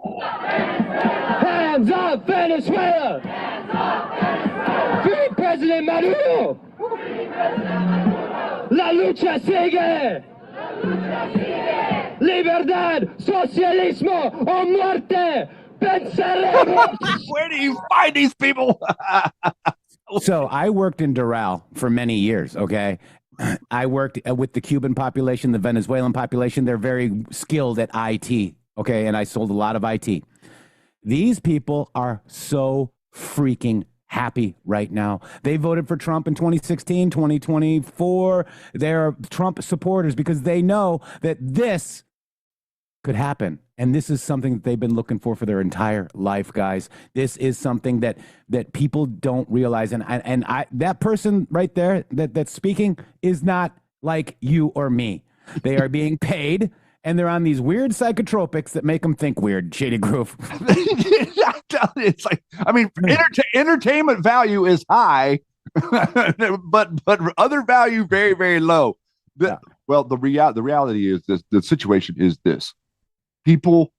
Hands up, Venezuela! Hands up, Venezuela! Free President Maduro! La lucha sigue! Libertad, socialismo o muerte! Venceremos! Where do you find these people? So I worked in Doral for many years, okay? I worked with the Cuban population, the Venezuelan population. They're very skilled at IT, okay? And I sold a lot of IT. These people are so freaking happy right now. They voted for Trump in 2016, 2024. They're Trump supporters because they know that this could happen. And this is something that they've been looking for their entire life, guys. This is something that people don't realize. And I that person right there that's speaking is not like you or me. They are being paid, and they're on these weird psychotropics that make them think weird. Shady Groove. It's like, I mean, entertainment value is high, but other value very, very low. Well, the reality is this. The situation is this. People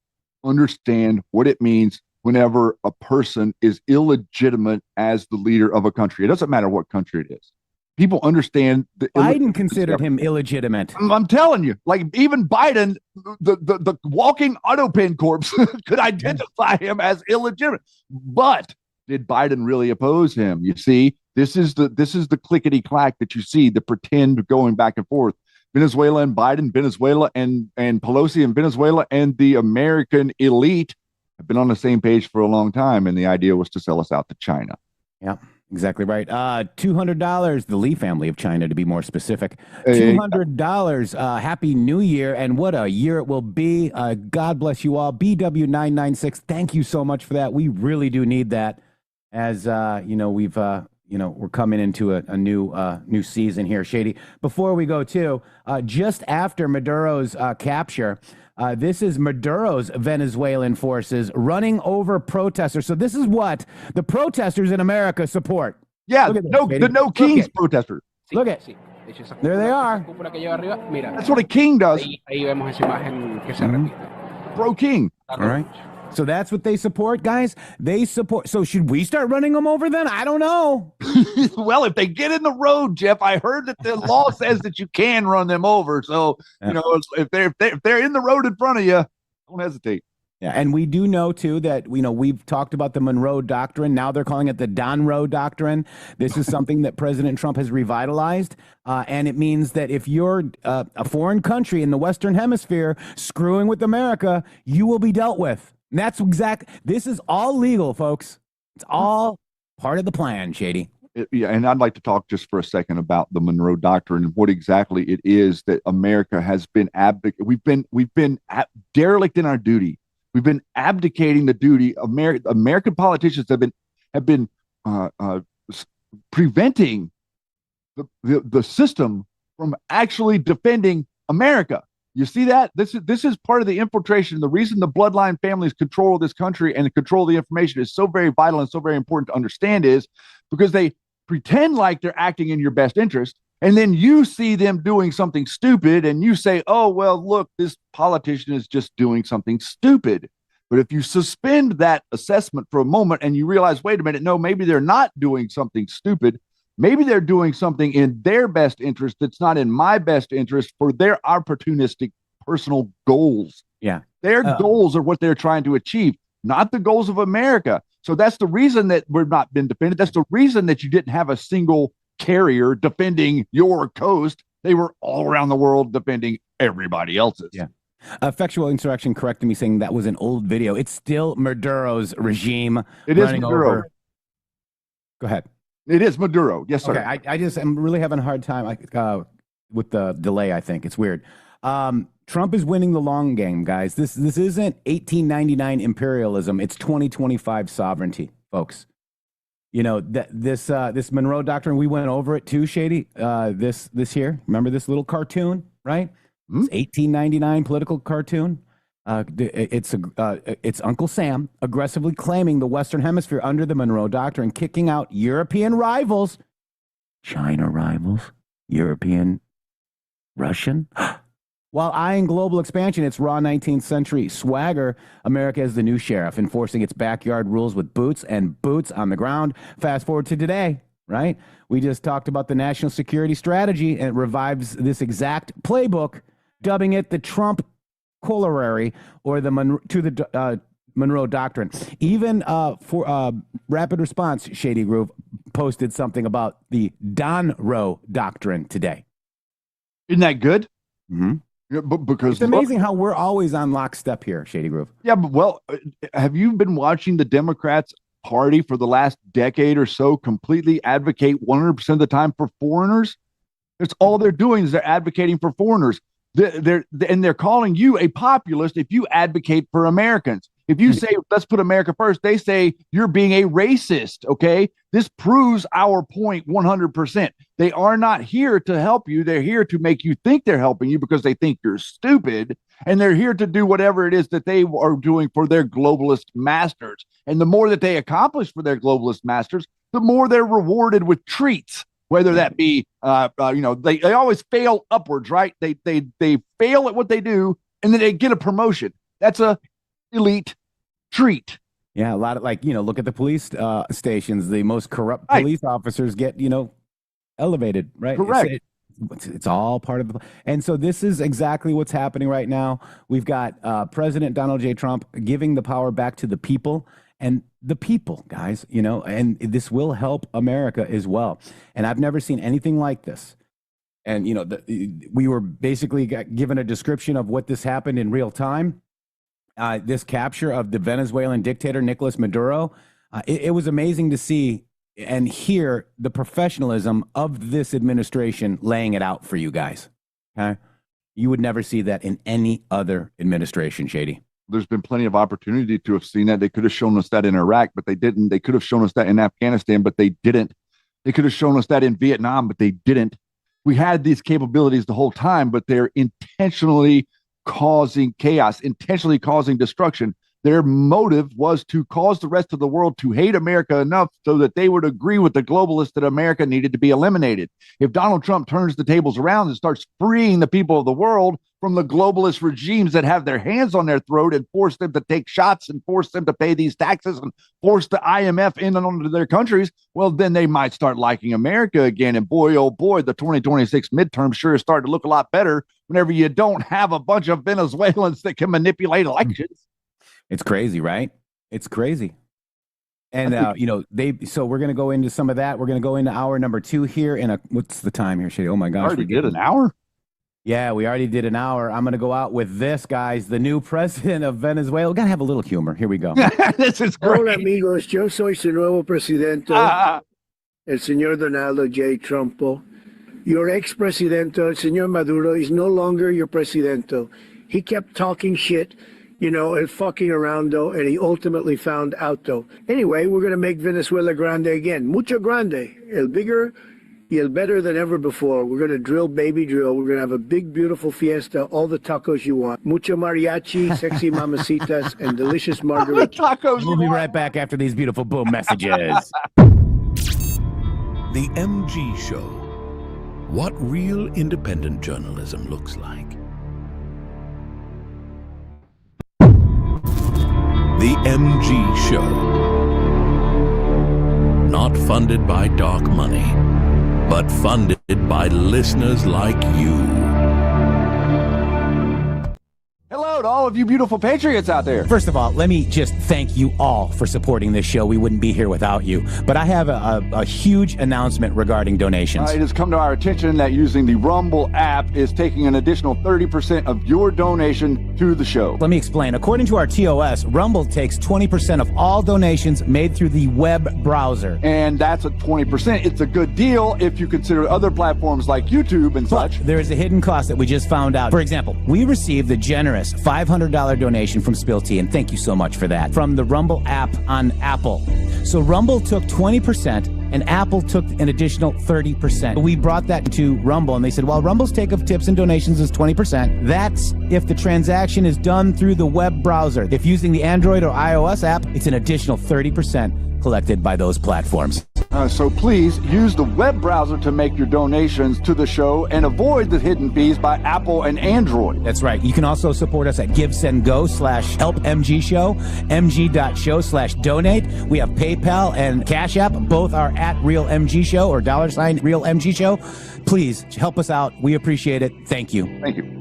understand what it means whenever a person is illegitimate as the leader of a country. It doesn't matter what country it is. People understand. Biden considered him illegitimate. I'm telling you, like even Biden, the walking autopin corpse could identify him as illegitimate. But did Biden really oppose him? You see, this is the clickety clack that you see, the pretend going back and forth. Venezuela and Biden, Venezuela and Pelosi and Venezuela and the American elite have been on the same page for a long time, and the idea was to sell us out to China. Yeah, exactly right. $200, the Lee family of China, to be more specific. $200. Happy New Year, and what a year it will be. God bless you all. BW996, thank you so much for that. We really do need that, as we've we're coming into a new season here, Shady. Before we go to just after Maduro's capture, this is Maduro's Venezuelan forces running over protesters. So this is what the protesters in America support. Yeah, the no Kings protesters. Look at De hecho, esa There they are. esa cúpula que lleva arriba, mira, That's what a king does. ahí vemos esa imagen que se Mhm. repite. Pro king. All right. So that's what they support, guys. They support. So should we start running them over then? I don't know. Well, if they get in the road, Jeff, I heard that the law says that you can run them over. So, you know, if they're in the road in front of you, don't hesitate. Yeah, and we do know too that we've talked about the Monroe Doctrine. Now they're calling it the Donrow Doctrine. This is something that President Trump has revitalized, and it means that if you're a foreign country in the Western Hemisphere screwing with America, you will be dealt with. And that's this is all legal, folks. It's all part of the plan, Shady. Yeah, and I'd like to talk just for a second about the Monroe Doctrine and what exactly it is that America has been We've been derelict in our duty. We've been abdicating the duty. American politicians have been preventing the system from actually defending America. You see that? This is part of the infiltration. The reason the bloodline families control this country and control the information is so very vital and so very important to understand is because they pretend like they're acting in your best interest. And then you see them doing something stupid and you say, oh, well, look, this politician is just doing something stupid. But if you suspend that assessment for a moment and you realize, wait a minute, no, maybe they're not doing something stupid. Maybe they're doing something in their best interest that's not in my best interest for their opportunistic personal goals. Yeah. Their goals are what they're trying to achieve, not the goals of America. So that's the reason that we've not been defended. That's the reason that you didn't have a single carrier defending your coast. They were all around the world defending everybody else's. Yeah. Effectual Insurrection corrected me saying that was an old video. It's still Maduro's regime. It is running Maduro. over. Go ahead. It is Maduro. Yes, sir. Okay, I just am really having a hard time with the delay. I think it's weird. Trump is winning the long game, guys. This isn't 1899 imperialism. It's 2025 sovereignty, folks. You know this Monroe Doctrine. We went over it too, Shady. This here. Remember this little cartoon, right? It's 1899 political cartoon. It's Uncle Sam aggressively claiming the Western Hemisphere under the Monroe Doctrine, kicking out European rivals, China rivals, European, Russian, while eyeing global expansion. It's raw 19th century swagger. America is the new sheriff, enforcing its backyard rules with boots on the ground. Fast forward to today, right? We just talked about the national security strategy, and it revives this exact playbook, dubbing it the Trump corollary or the Monroe Doctrine. Even for Rapid Response, Shady Groove posted something about the Donrow Doctrine today. Isn't that good? Mm-hmm. Yeah, because it's amazing how we're always on lockstep here, Shady Groove. Yeah, but have you been watching the Democrats Party for the last decade or so completely advocate 100% of the time for foreigners? That's all they're doing is they're advocating for foreigners. They're calling you a populist if you advocate for Americans. If you say, let's put America first, they say you're being a racist, okay? This proves our point 100%. They are not here to help you. They're here to make you think they're helping you because they think you're stupid, and they're here to do whatever it is that they are doing for their globalist masters. And the more that they accomplish for their globalist masters, the more they're rewarded with treats. Whether that be, they always fail upwards, right? They fail at what they do, and then they get a promotion. That's a elite treat. Yeah, a lot of look at the police stations. The most corrupt police officers get elevated, right? Correct. It's all part of the. And so this is exactly what's happening right now. We've got President Donald J. Trump giving the power back to the people. And the people, guys, and this will help America as well. And I've never seen anything like this. And, we were basically given a description of what this happened in real time. This capture of the Venezuelan dictator, Nicolás Maduro. It was amazing to see and hear the professionalism of this administration laying it out for you guys. Okay? You would never see that in any other administration, Shady. There's been plenty of opportunity to have seen that. They could have shown us that in Iraq, but they didn't. They could have shown us that in Afghanistan, but they didn't. They could have shown us that in Vietnam, but they didn't. We had these capabilities the whole time, but they're intentionally causing chaos, intentionally causing destruction, Their motive was to cause the rest of the world to hate America enough so that they would agree with the globalists that America needed to be eliminated. If Donald Trump turns the tables around and starts freeing the people of the world from the globalist regimes that have their hands on their throat and force them to take shots and force them to pay these taxes and force the IMF in and onto their countries, well, then they might start liking America again. And boy, oh boy, the 2026 midterms sure is starting to look a lot better whenever you don't have a bunch of Venezuelans that can manipulate elections. It's crazy, right? It's crazy. And, so we're going to go into some of that. We're going to go into hour number 2 here what's the time here, Shady? Oh my gosh. Already did an hour? Yeah, we already did an hour. I'm going to go out with this, guys. The new president of Venezuela. We got to have a little humor. Here we go. This is great. Hola, amigos. Yo soy su nuevo presidente, el señor Donald J. Trumpo. Your ex-presidente, el señor Maduro, is no longer your presidente. He kept talking shit, and fucking around, though, and he ultimately found out, though. Anyway, we're going to make Venezuela grande again. Mucho grande. El bigger y el better than ever before. We're going to drill, baby drill. We're going to have a big, beautiful fiesta, all the tacos you want. Mucho mariachi, sexy mamacitas, and delicious margaritas. Tacos. We'll be right back after these beautiful boom messages. The MG Show. What real independent journalism looks like. The MG Show. Not funded by dark money, but funded by listeners like you. Hello to all of you beautiful patriots out there. First of all, let me just thank you all for supporting this show. We wouldn't be here without you. But I have a huge announcement regarding donations. It has come to our attention that using the Rumble app is taking an additional 30% of your donation to the show. Let me explain. According to our TOS, Rumble takes 20% of all donations made through the web browser. And that's at 20%. It's a good deal if you consider other platforms like YouTube and such. There is a hidden cost that we just found out. For example, we received the generous $500 donation from Spill Tea, and thank you so much for that, from the Rumble app on Apple. So Rumble took 20%, and Apple took an additional 30%. We brought that to Rumble, and they said, well, Rumble's take of tips and donations is 20%. That's if the transaction is done through the web browser. If using the Android or iOS app, it's an additional 30% collected by those platforms. So please use the web browser to make your donations to the show and avoid the hidden fees by Apple and Android. That's right. You can also support us at GiveSendGo/HelpMGShow, mg.show/donate. We have PayPal and Cash App. Both are at RealMGShow or $RealMGShow. Please help us out. We appreciate it. Thank you. Thank you.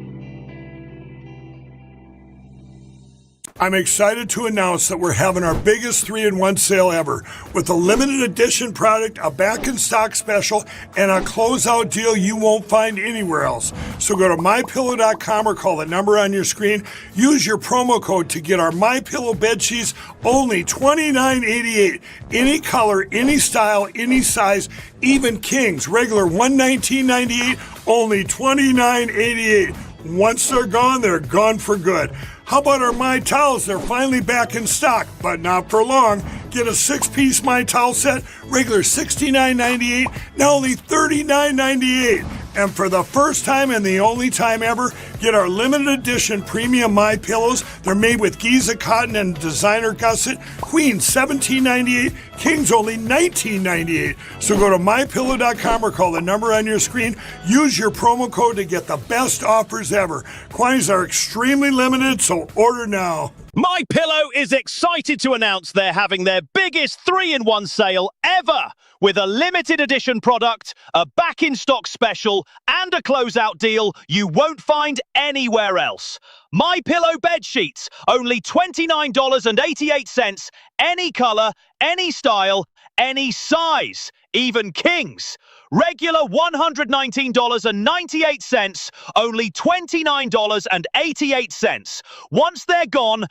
I'm excited to announce that we're having our biggest 3-in-1 sale ever with a limited edition product, a back in stock special, and a closeout deal you won't find anywhere else. So go to mypillow.com or call the number on your screen. Use your promo code to get our MyPillow bed sheets only $29.88. Any color, any style, any size, even kings, regular $119.98, only $29.88. Once they're gone for good. How about our My Towels? They're finally back in stock, but not for long. Get a 6-piece My Towel set, regular $69.98, now only $39.98. And for the first time and the only time ever, get our limited edition premium My Pillows. They're made with Giza cotton and designer gusset. Queen $17.98, Kings only $19.98. So go to mypillow.com or call the number on your screen. Use your promo code to get the best offers ever. Quantities are extremely limited, so order now. MyPillow is excited to announce they're having their biggest 3-in-1 sale ever with a limited edition product, a back-in-stock special, and a closeout deal you won't find anywhere else. MyPillow bed sheets, only $29.88, any color, any style, any size, even kings. Regular $119.98, only $29.88. Once they're gone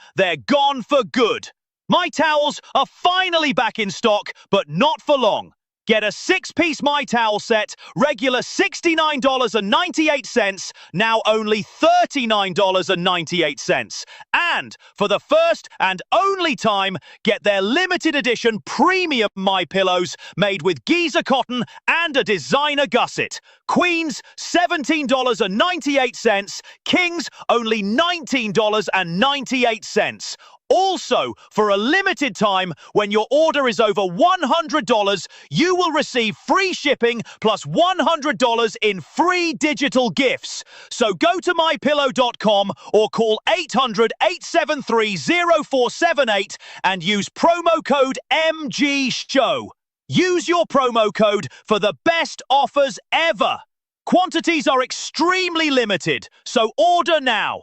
for good. My Towels are finally back in stock, but not for long. Get a 6-piece My Towel set, regular $69.98, now only $39.98. And for the first and only time, get their limited edition premium My Pillows made with Giza cotton and a designer gusset. Queens, $17.98. Kings, only $19.98. Also, for a limited time, when your order is over $100, you will receive free shipping plus $100 in free digital gifts. So go to mypillow.com or call 800-873-0478 and use promo code MGSHOW. Use your promo code for the best offers ever. Quantities are extremely limited, so order now.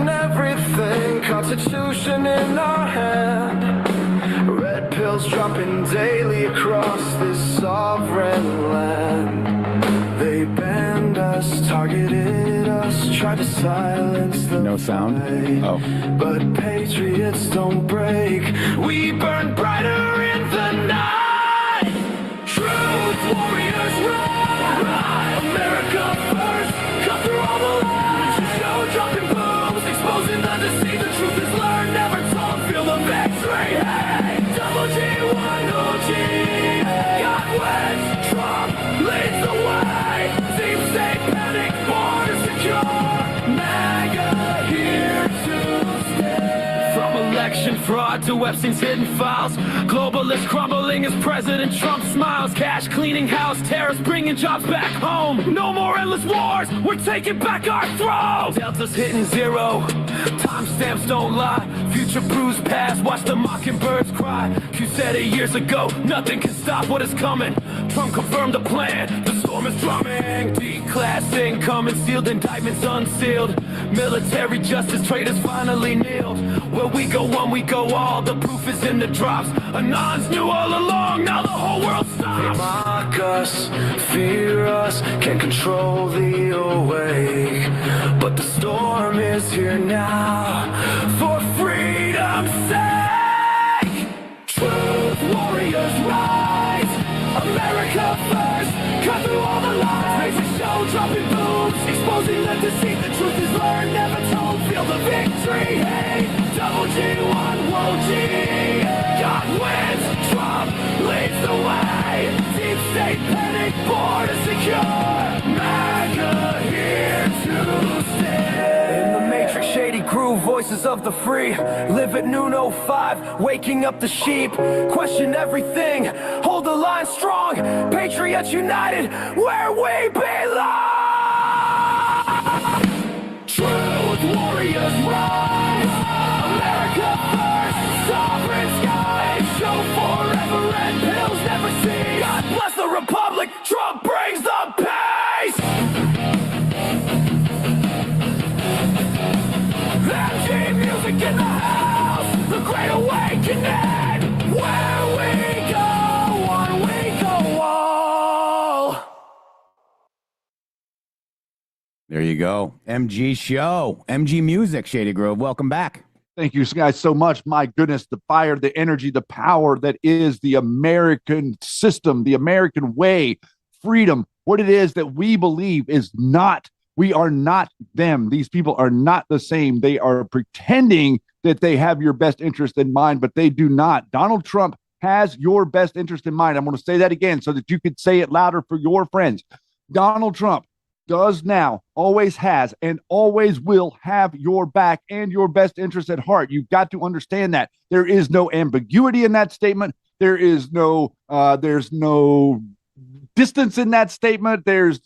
Everything, Constitution in our hand, red pills dropping daily across this sovereign land. They banned us, targeted us, tried to silence the no sound. fight. Oh, but patriots don't break. We burn brighter in the night. Truth warriors rise. America first. Cut through all the lies. Show dropping bombs, exposing the deceit. The truth is learned, never told. Feel the victory. Hey, double G, one OG. God wins, Trump leads the way. Deep state panic, border secure. MAGA here to stay. From election fraud to Epstein's hidden files, globalists crumbling as President Trump smiles. Cash cleaning house, terrorists bringing jobs back home. No more endless wars, we're taking back our thrones. Delta's hitting zero, timestamps don't lie. Future proves past, watch the mockingbirds cry. Q said it years ago, nothing can stop what is coming. Trump confirmed the plan, the storm is drumming. D-class incoming, sealed indictments unsealed. Military justice traitors finally kneeled. Where we go one, we go all, the proof is in the drops. Anons knew all along, now the whole world stops. They mock us, fear us, can't control the awake. But the storm is here now, for freedom's sake. Truth warriors rise, America first. Cut through all the lies, raise the show, dropping booms, exposing the deceit. The truth is learned, never told. Feel the victory. Hey, double G, one OG. God wins, Trump leads the way. Deep state panic, border secure. MAGA here to stay. In the matrix, shady groove, voices of the free. Live at noon 05, waking up the sheep. Question everything, hold the line strong. Patriots united, where we belong. Truth warriors rise. America first, sovereign skies. Show forever and pills never cease. God bless the Republic, Trump brings the peace. MG music in the house, the great awakening. Where we go, on we go all. there you go. MG Show, MG Music, Shady Grove. Welcome back. Thank you guys so much. My goodness, the fire, the energy, the power that is the American system, the American way, freedom, what it is that we believe is not, we are not them. These people are not the same. They are pretending that they have your best interest in mind, but they do not. Donald Trump has your best interest in mind. I'm going to say that again so that you could say it louder for your friends. Donald Trump does now, always has, and always will have your back and your best interest at heart. You've got to understand that. There is no ambiguity in that statement. There's no distance in that statement. There's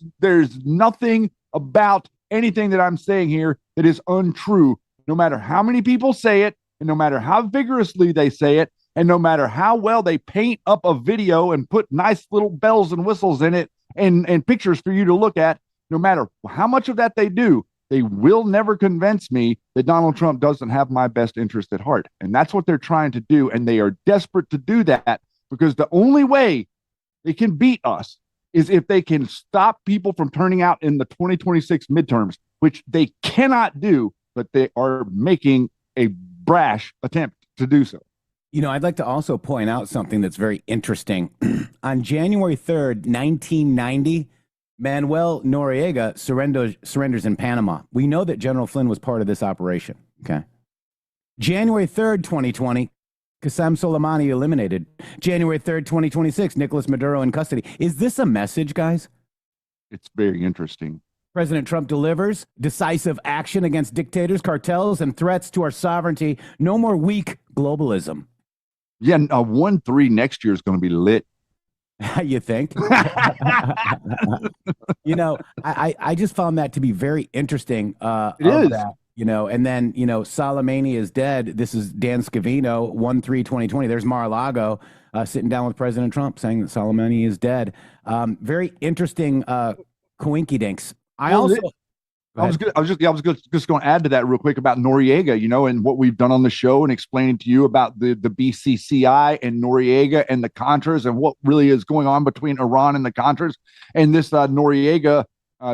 nothing about anything that I'm saying here that is untrue. No matter how many people say it, and no matter how vigorously they say it, And no matter how well they paint up a video and put nice little bells and whistles in it and pictures for you to look at, no matter how much of that they do, they will never convince me that Donald Trump doesn't have my best interest at heart. And that's what they're trying to do. And they are desperate to do that because the only way they can beat us is if they can stop people from turning out in the 2026 midterms, which they cannot do, but they are making a brash attempt to do so. You know, I'd like to also point out something that's very interesting. On January 3rd, 1990, Manuel Noriega surrenders in Panama. We know that General Flynn was part of this operation. Okay. January 3rd, 2020, Qasem Soleimani eliminated. January 3rd, 2026, Nicolás Maduro in custody. Is this a message, guys? It's very interesting. President Trump delivers decisive action against dictators, cartels, and threats to our sovereignty. No more weak globalism. Yeah, 1-3 next year is going to be lit. You think? You know, I just found that to be very interesting. It is. That, you know, and then, you know, Soleimani is dead. This is Dan Scavino, 1-3-2020. There's Mar-a-Lago sitting down with President Trump saying that Soleimani is dead. Very interesting coinkydinks. I was just going to add to that real quick about Noriega, you know, and what we've done on the show and explaining to you about the BCCI and Noriega and the Contras and what really is going on between Iran and the Contras and this Noriega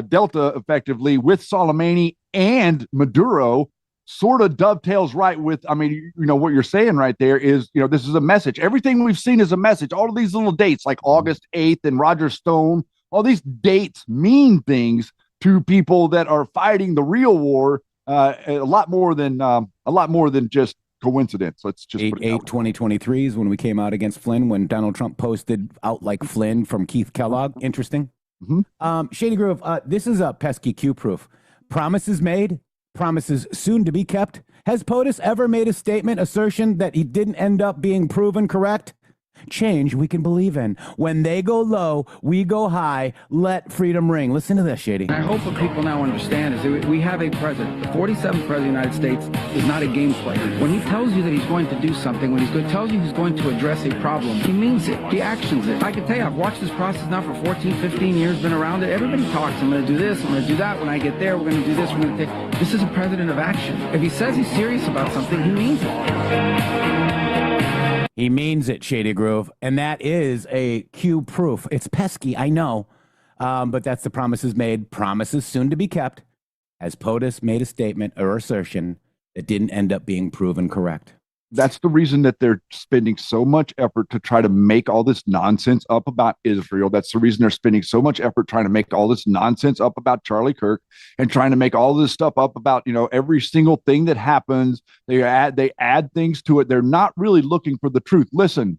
Delta effectively with Soleimani and Maduro sort of dovetails right with, I mean, you know, what you're saying right there is, you know, this is a message. Everything we've seen is a message. All of these little dates like August 8th and Roger Stone, all these dates mean things to people that are fighting the real war, a lot more than just coincidence. Let's just 8/8/2023 is when we came out against Flynn, when Donald Trump posted out like Flynn from Keith Kellogg. Interesting. Mm-hmm. Shady Groove, this is a pesky Q proof. Promises made, promises soon to be kept. Has POTUS ever made a statement, assertion that he didn't end up being proven correct? Change we can believe in. When they go low, we go high. Let freedom ring. Listen to this, Shady. I hope what people now understand is that we have a president. The 47th president of the United States is not a game player. When he tells you that he's going to do something, when he tells you he's going to address a problem, he means it. He actions it. I can tell you, I've watched this process now for 14, 15 years, been around it. Everybody talks. I'm going to do this. I'm going to do that. When I get there, we're going to do this. We're going to take. This is a president of action. If he says he's serious about something, he means it. He means it, Shady Groove, and that is a Q proof. It's pesky, I know, but that's the promises made, promises soon to be kept. Has POTUS made a statement or assertion that didn't end up being proven correct? That's the reason that they're spending so much effort to try to make all this nonsense up about Israel. That's the reason they're spending so much effort trying to make all this nonsense up about Charlie Kirk and trying to make all this stuff up about, you know, every single thing that happens. They add things to it. They're not really looking for the truth. Listen,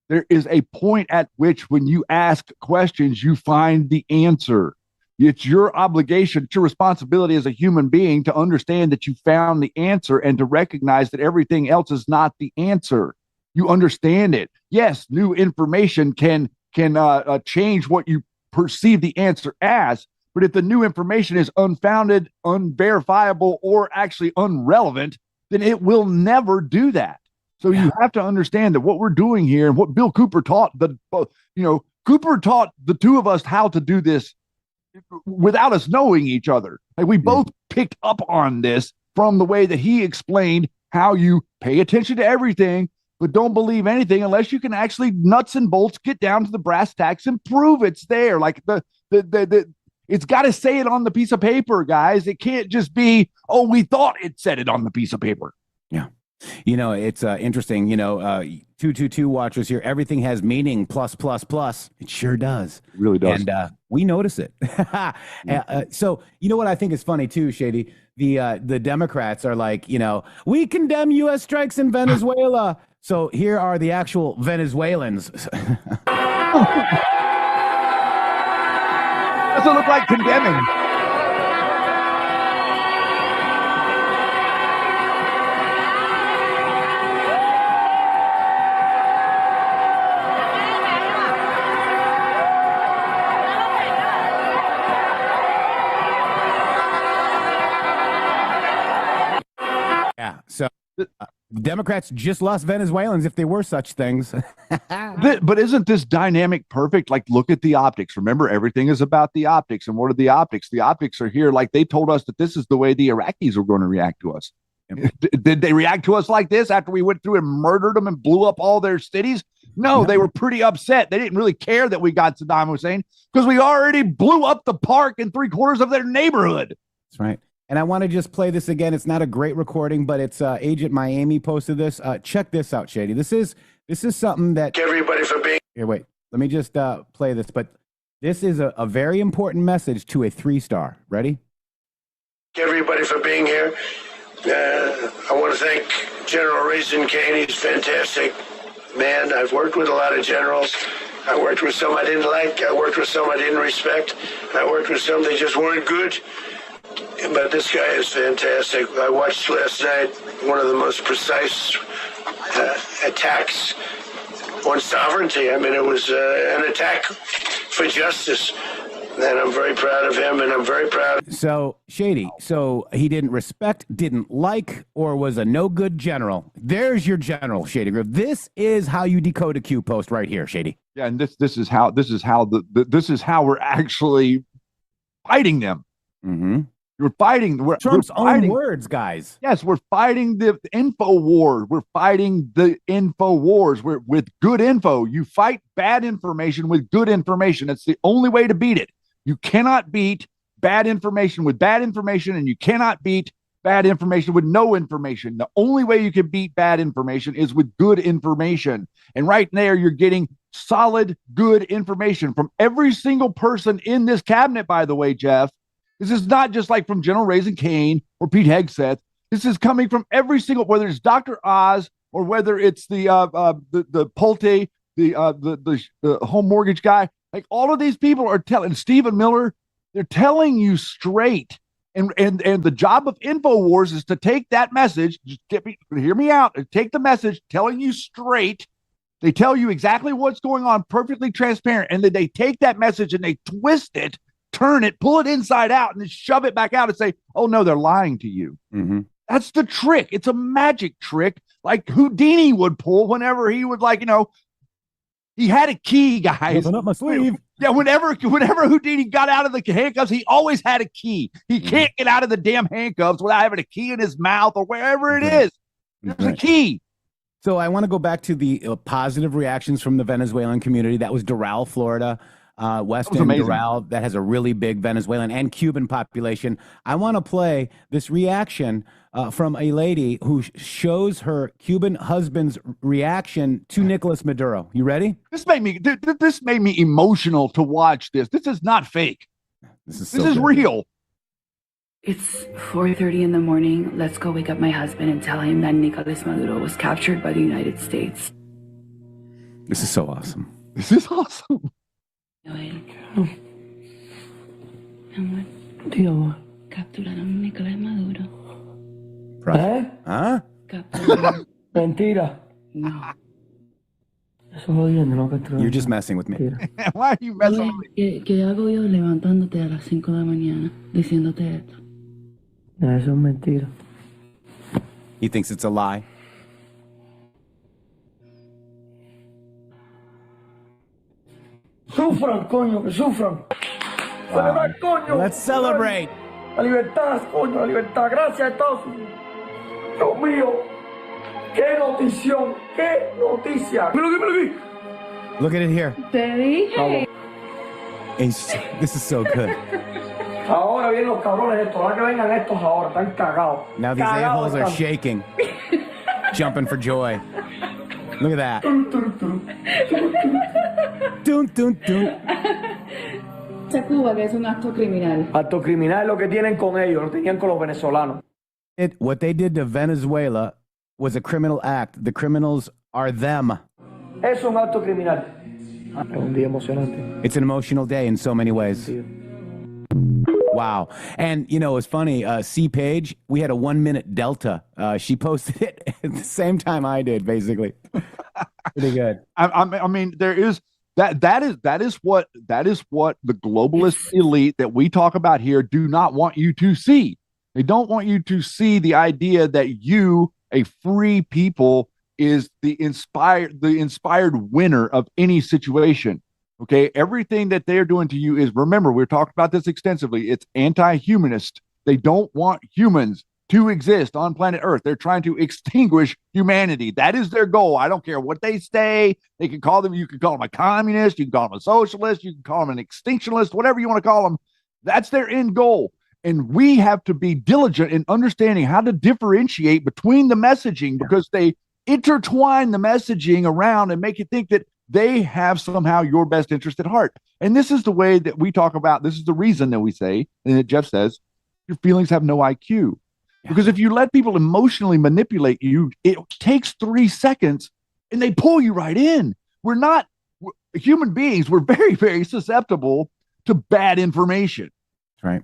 there is a point at which when you ask questions, you find the answer. It's your obligation, it's your responsibility as a human being to understand that you found the answer and to recognize that everything else is not the answer. You understand it. Yes, new information can change what you perceive the answer as, but if the new information is unfounded, unverifiable, or actually unrelevant, then it will never do that. So you have to understand that what we're doing here and what Bill Cooper taught Cooper taught the two of us how to do this without us knowing each other. Like we both picked up on this from the way that he explained how you pay attention to everything, but don't believe anything unless you can actually nuts and bolts get down to the brass tacks and prove it's there. Like it's got to say it on the piece of paper, guys. It can't just be, oh, we thought it said it on the piece of paper. Yeah. You know, it's interesting, 222 watchers here. Everything has meaning, plus, plus, plus. It sure does. It really does. And we notice it. So, you know what I think is funny too, Shady? The Democrats are like, we condemn U.S. strikes in Venezuela. So here are the actual Venezuelans. Doesn't look like condemning. So Democrats just lost Venezuelans if they were such things. But isn't this dynamic perfect? Like, look at the optics. Remember, everything is about the optics. And what are the optics? The optics are here. Like, they told us that this is the way the Iraqis were going to react to us. Did they react to us like this after we went through and murdered them and blew up all their cities? No, they were pretty upset. They didn't really care that we got Saddam Hussein because we already blew up the park in 3/4 of their neighborhood. That's right. And I want to just play this again. It's not a great recording, but it's Agent Miami posted this. Check this out, Shady. This is something that Everybody for being here. Wait, let me just play this. But this is a very important message to a 3-star. Ready? everybody for being here. I want to thank General Razin, Caine. He's fantastic man. I've worked with a lot of generals. I worked with some I didn't like. I worked with some I didn't respect. I worked with some that just weren't good. But this guy is fantastic. I watched last night one of the most precise attacks on sovereignty. I mean, it was an attack for justice. And I'm very proud of him, and I'm very proud. So, Shady, so he didn't respect, didn't like, or was a no-good general. There's your general, Shady Groove. This is how you decode a Q post right here, Shady. Yeah, and this is how we're actually fighting them. Mm-hmm. We're fighting Trump's own words, guys. Yes, we're fighting the info war. We're fighting the info wars. We're with good info. You fight bad information with good information. It's the only way to beat it. You cannot beat bad information with bad information, and you cannot beat bad information with no information. The only way you can beat bad information is with good information. And right there, you're getting solid, good information from every single person in this cabinet, by the way, Jeff. This is not just like from General Razin Caine or Pete Hegseth. This is coming from every single, whether it's Dr. Oz or whether it's the Pulte, the home mortgage guy. Like, all of these people are telling Stephen Miller, they're telling you straight. And the job of InfoWars is to take that message, just hear me out, and take the message telling you straight. They tell you exactly what's going on, perfectly transparent, and then they take that message and they twist it, turn it, pull it inside out, and then shove it back out and say, oh, no, they're lying to you. Mm-hmm. That's the trick. It's a magic trick like Houdini would pull whenever he would, he had a key, guys. Open up my sleeve. Yeah, whenever Houdini got out of the handcuffs, he always had a key. He can't get out of the damn handcuffs without having a key in his mouth or wherever it is. There's a key. So I want to go back to the positive reactions from the Venezuelan community. That was Doral, Florida. West End, Doral, that has a really big Venezuelan and Cuban population. I want to play this reaction from a lady who shows her Cuban husband's reaction to Nicolás Maduro. You ready? This made me emotional to watch this. This is not fake. This is real. It's 4:30 in the morning. Let's go wake up my husband and tell him that Nicolás Maduro was captured by the United States. This is so awesome. This is awesome. Tío, capturaron a Nicolás Maduro. Huh? Mentira. No. Eso jodiendo, no capturaron. You're just messing with me. Why are you messing with me? ¿Qué hago yo levantándote a las 5 de la mañana diciéndote esto? Eso es mentira. He thinks it's a lie. Sufran, coño, que sufran. Celebrar, coño. Let's celebrate. La libertad, coño, la libertad. Gracias, Estados Unidos. Dios mío. Qué notición, qué noticia. Look at it here. Te dije. This is so good. Ahora vienen los cabrones estos. Ahora que vengan estos ahora. Están cagados. Now these a-holes are shaking. Jumping for joy. Look at that. Dun, dun, dun. Cuba, que es un acto criminal. Acto criminal es lo que tienen con ellos, lo tenían con los venezolanos. What they did to Venezuela was a criminal act. The criminals are them. Es un acto criminal. Es un día emocionante. It's an emotional day in so many ways. Wow. And, you know, it's funny. C. Page, we had a 1-minute delta. She posted it at the same time I did, basically. Pretty good. I mean, there is that is what the globalist elite that we talk about here do not want you to see. They don't want you to see the idea that you A free people is the inspired winner of any situation. Okay, everything that they're doing to you is, remember, we've talked about this extensively. It's anti-humanist. They don't want humans to exist on planet Earth. They're trying to extinguish humanity. That is their goal. I don't care what they say. They can call them, you can call them a communist, you can call them a socialist, you can call them an extinctionist, whatever you want to call them. That's their end goal. And we have to be diligent in understanding how to differentiate between the messaging, because they intertwine the messaging around and make you think that they have somehow your best interest at heart. And this is the way that we talk about, this is the reason that we say, and that Jeff says, your feelings have no IQ. Because if you let people emotionally manipulate you, it takes 3 seconds and they pull you right in. Human beings, we're very, very susceptible to bad information. That's right.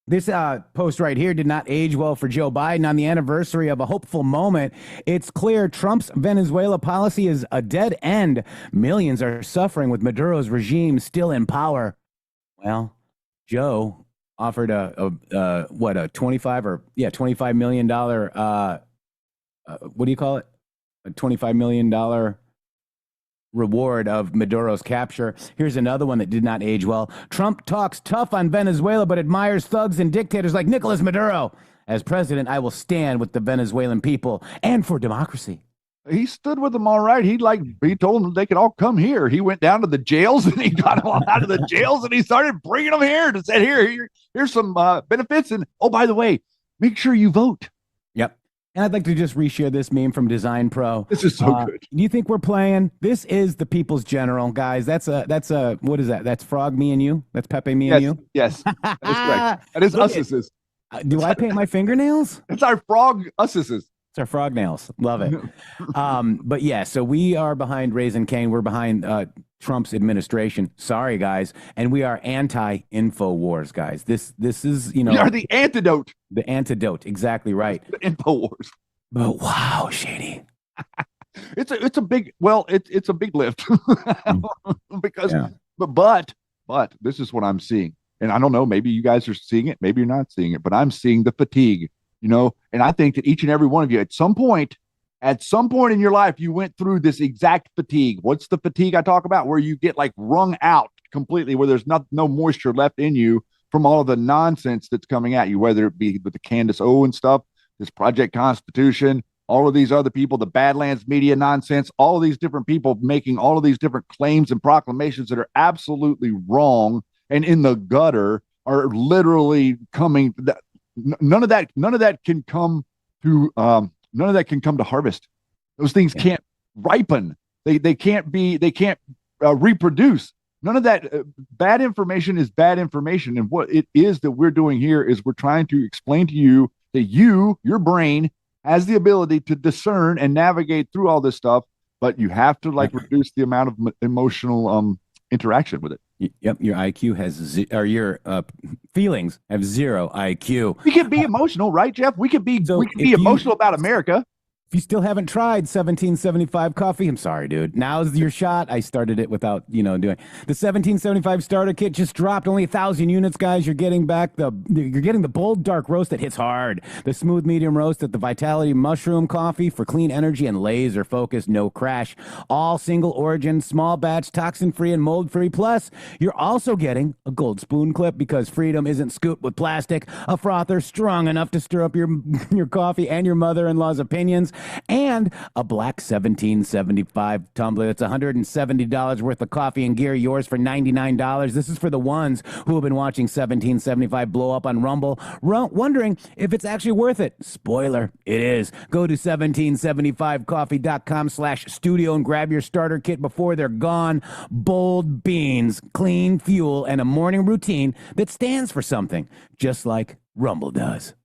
This post right here did not age well for Joe Biden on the anniversary of a hopeful moment. It's clear Trump's Venezuela policy is a dead end. Millions are suffering with Maduro's regime still in power. Well, Joe offered a $25 million what do you call it? A $25 million reward of Maduro's capture. Here's another one that did not age well. Trump talks tough on Venezuela, but admires thugs and dictators like Nicolás Maduro. As president, I will stand with the Venezuelan people and for democracy. He stood with them all right. He told them they could all come here. He went down to the jails and he got them all out of the jails and he started bringing them here and said, here's some benefits. And oh, by the way, make sure you vote. Yep. And I'd like to just reshare this meme from Design Pro. This is so good. Do you think we're playing? This is the People's General, guys. That's a what is that? That's Frog, me and you? That's Pepe, me and you? Yes, that is correct. That is us's. Do I paint my fingernails? It's our frog us's. It's our frog nails. Love it. But yeah, so we are behind Razin Caine. We're behind Trump's administration. Sorry, guys. And we are anti-InfoWars, guys. This is, We are the antidote. The antidote. Exactly right. The InfoWars. But wow, Shady. It's a big lift. Because but this is what I'm seeing. And I don't know, maybe you guys are seeing it, maybe you're not seeing it, but I'm seeing the fatigue, and I think that each and every one of you at some point in your life, you went through this exact fatigue. What's the fatigue I talk about? Where you get like wrung out completely, where there's no moisture left in you from all of the nonsense that's coming at you, whether it be with the Candace Owen stuff, this Project Constitution, all of these other people, the Badlands media nonsense, all of these different people making all of these different claims and proclamations that are absolutely wrong and in the gutter are literally coming. None of that can come to harvest. Those things can't ripen. They can't reproduce. None of that bad information is bad information. And what it is that we're doing here is we're trying to explain to you that your brain has the ability to discern and navigate through all this stuff, but you have to reduce the amount of emotional interaction with it. Yep, your IQ has your feelings have 0 IQ. We can be emotional, right, Jeff? We can be emotional about America. If you still haven't tried 1775 coffee, I'm sorry, dude. Now's your shot. I started it without, doing the 1775 starter kit just dropped only 1,000 units, guys. You're getting the bold dark roast that hits hard, the smooth medium roast at the Vitality mushroom coffee for clean energy and laser focus, no crash. All single origin, small batch, toxin free and mold free. Plus, you're also getting a gold spoon clip because freedom isn't scooped with plastic, a frother strong enough to stir up your coffee and your mother-in-law's opinions, and a black 1775 tumbler that's $170 worth of coffee and gear, yours for $99. This is for the ones who have been watching 1775 blow up on Rumble, wondering if it's actually worth it. Spoiler, it is. Go to 1775coffee.com/studio and grab your starter kit before they're gone. Bold beans, clean fuel, and a morning routine that stands for something, just like Rumble does.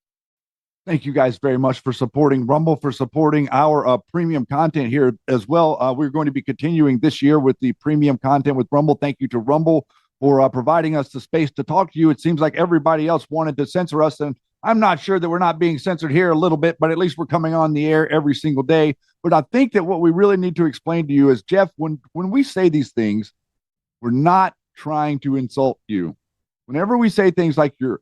Thank you guys very much for supporting Rumble, for supporting our premium content here as well. We're going to be continuing this year with the premium content with Rumble. Thank you to Rumble for providing us the space to talk to you. It seems like everybody else wanted to censor us, and I'm not sure that we're not being censored here a little bit, but at least we're coming on the air every single day. But I think that what we really need to explain to you is, Jeff, when we say these things, we're not trying to insult you. Whenever we say things like your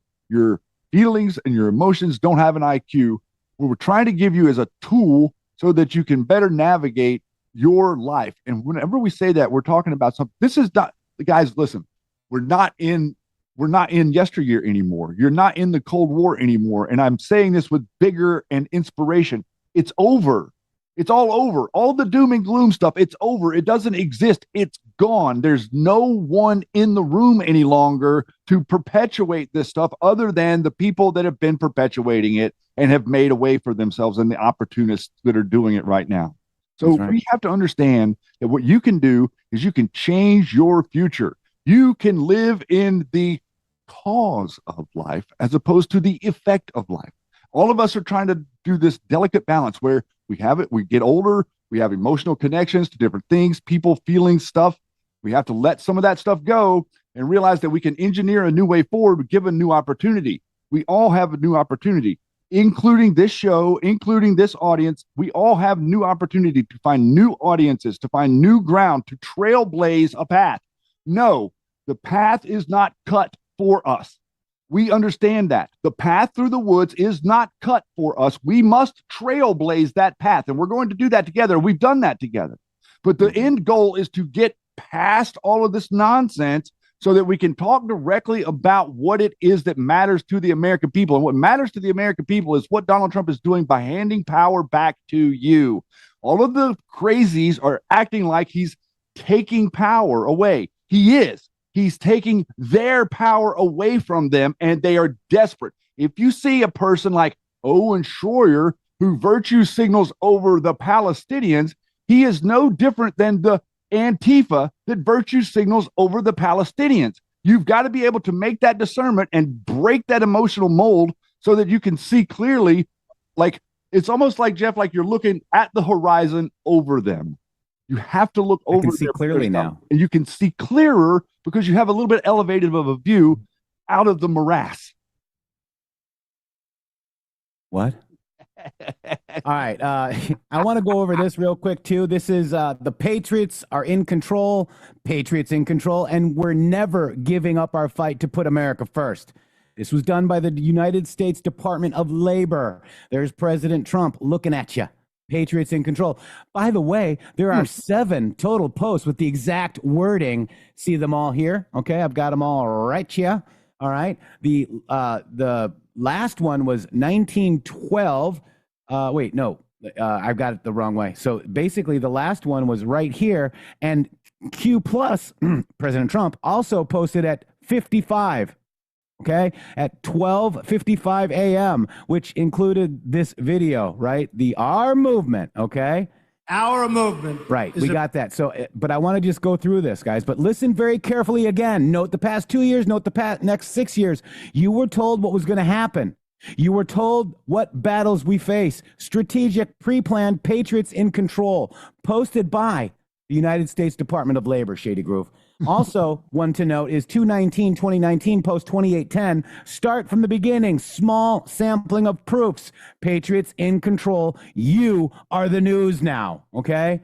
feelings and your emotions don't have an IQ, what we're trying to give you is a tool so that you can better navigate your life. And whenever we say that, we're talking about something. This is not, guys, listen, we're not in yesteryear anymore. You're not in the Cold War anymore. And I'm saying this with vigor and inspiration. It's over. It's all over. All the doom and gloom stuff, it's over. It doesn't exist. It's gone. There's no one in the room any longer to perpetuate this stuff other than the people that have been perpetuating it and have made a way for themselves and the opportunists that are doing it right now. So we have to understand that what you can do is you can change your future. You can live in the cause of life as opposed to the effect of life. All of us are trying to do this delicate balance where we have it, we get older, we have emotional connections to different things, people, feelings, stuff. We have to let some of that stuff go and realize that we can engineer a new way forward, give a new opportunity. We all have a new opportunity, including this show, including this audience. We all have new opportunity to find new audiences, to find new ground, to trailblaze a path. No, the path is not cut for us. We understand that. The path through the woods is not cut for us. We must trailblaze that path, and we're going to do that together. We've done that together. But the end goal is to get past all of this nonsense so that we can talk directly about what it is that matters to the American people. And what matters to the American people is what Donald Trump is doing by handing power back to you. All of the crazies are acting like he's taking power away. He is. He's taking their power away from them, and they are desperate. If you see a person like Owen Schroyer, who virtue signals over the Palestinians, he is no different than the Antifa that virtue signals over the Palestinians. You've got to be able to make that discernment and break that emotional mold so that you can see clearly. Like, it's almost like, Jeff, like you're looking at the horizon over them. You have to look over. I can see clearly now. And you can see clearer because you have a little bit elevated of a view out of the morass. What? All right. I want to go over this real quick, too. This is the Patriots are in control. Patriots in control. And we're never giving up our fight to put America first. This was done by the United States Department of Labor. There's President Trump looking at you. Patriots in control. By the way, there are 7 total posts with the exact wording. See them all here? Okay, I've got them all right here. All right. The last one was 1912. Wait, no, I've got it the wrong way. So basically, the last one was right here, and Q plus President Trump also posted at 55. Okay, at 12:55 a.m., which included this video, right? The Our Movement, okay? Our movement. Right, we got that. So, but I want to just go through this, guys. But listen very carefully again. Note the past 2 years, note the next 6 years. You were told what was going to happen. You were told what battles we face. Strategic, pre-planned, Patriots in control. Posted by the United States Department of Labor, Shady Groove. Also, one to note is 2/19/2019, post 2810. Start from the beginning. Small sampling of proofs. Patriots in control. You are the news now. Okay.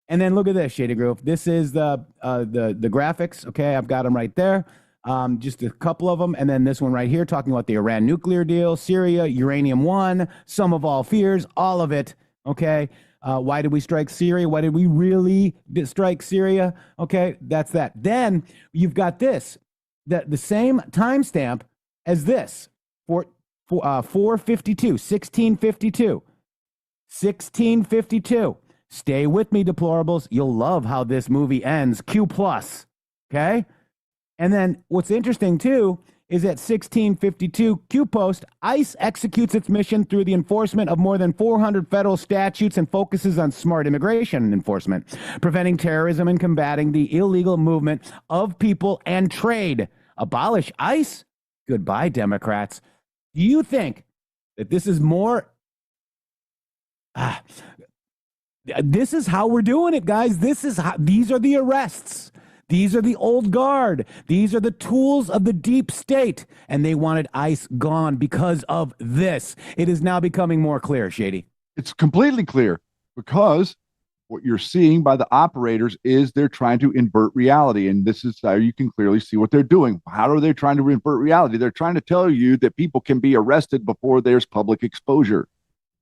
And then look at this, Shady Groove. This is the graphics. Okay, I've got them right there. Just a couple of them, and then this one right here, talking about the Iran nuclear deal, Syria, Uranium One, sum of all fears, all of it. Okay. Why did we strike Syria? Why did we really strike Syria? Okay, that's that. Then you've got this, the same timestamp as this, 452, 1652, 1652. Stay with me, deplorables. You'll love how this movie ends. Q plus, okay? And then what's interesting, too, is at 1652 Q post, ICE executes its mission through the enforcement of more than 400 federal statutes and focuses on smart immigration enforcement, preventing terrorism and combating the illegal movement of people and trade. Abolish ICE? Goodbye, Democrats. Do you think that this is more... this is how we're doing it, guys. This is how, these are the arrests. These are the old guard. These are the tools of the deep state. And they wanted ICE gone because of this. It is now becoming more clear, Shady. It's completely clear because what you're seeing by the operators is they're trying to invert reality. And this is how you can clearly see what they're doing. How are they trying to invert reality? They're trying to tell you that people can be arrested before there's public exposure.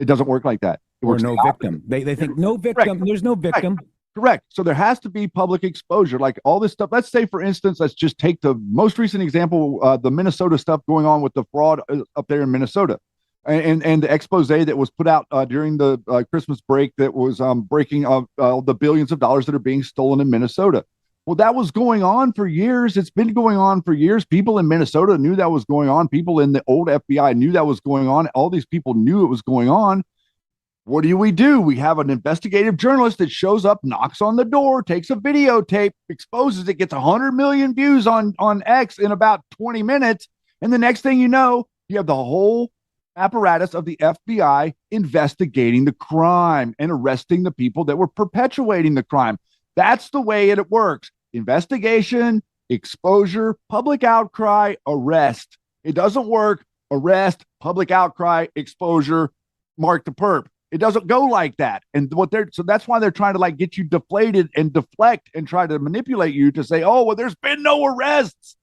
It doesn't work like that. It Or works no the opposite. victim. They think no victim. Correct. There's no victim. Right. Correct. So there has to be public exposure, like all this stuff. Let's say, for instance, let's just take the most recent example, the Minnesota stuff going on with the fraud up there in Minnesota, and the expose that was put out during the Christmas break that was breaking the billions of dollars that are being stolen in Minnesota. Well, that was going on for years. It's been going on for years. People in Minnesota knew that was going on. People in the old FBI knew that was going on. All these people knew it was going on. What do? We have an investigative journalist that shows up, knocks on the door, takes a videotape, exposes it, gets 100 million views on X in about 20 minutes. And the next thing you know, you have the whole apparatus of the FBI investigating the crime and arresting the people that were perpetuating the crime. That's the way it works. Investigation, exposure, public outcry, arrest. It doesn't work. Arrest, public outcry, exposure, mark the perp. It doesn't go like that. And so that's why they're trying to like get you deflated and deflect and try to manipulate you to say, oh, well, there's been no arrests.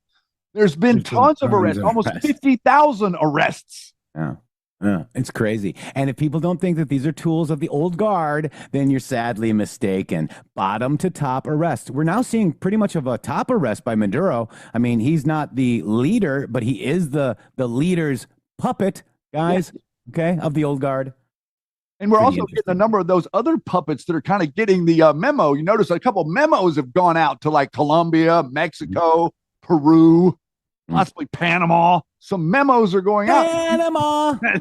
There's been tons of arrests, almost 50,000 arrests. Yeah. Yeah, it's crazy. And if people don't think that these are tools of the old guard, then you're sadly mistaken. Bottom to top arrest. We're now seeing pretty much of a top arrest by Maduro. I mean, he's not the leader, but he is the leader's puppet, guys, okay, of the old guard. And we're also getting a number of those other puppets that are kind of getting the memo. You notice a couple of memos have gone out to like Colombia, Mexico, Peru, possibly Panama. Some memos are going out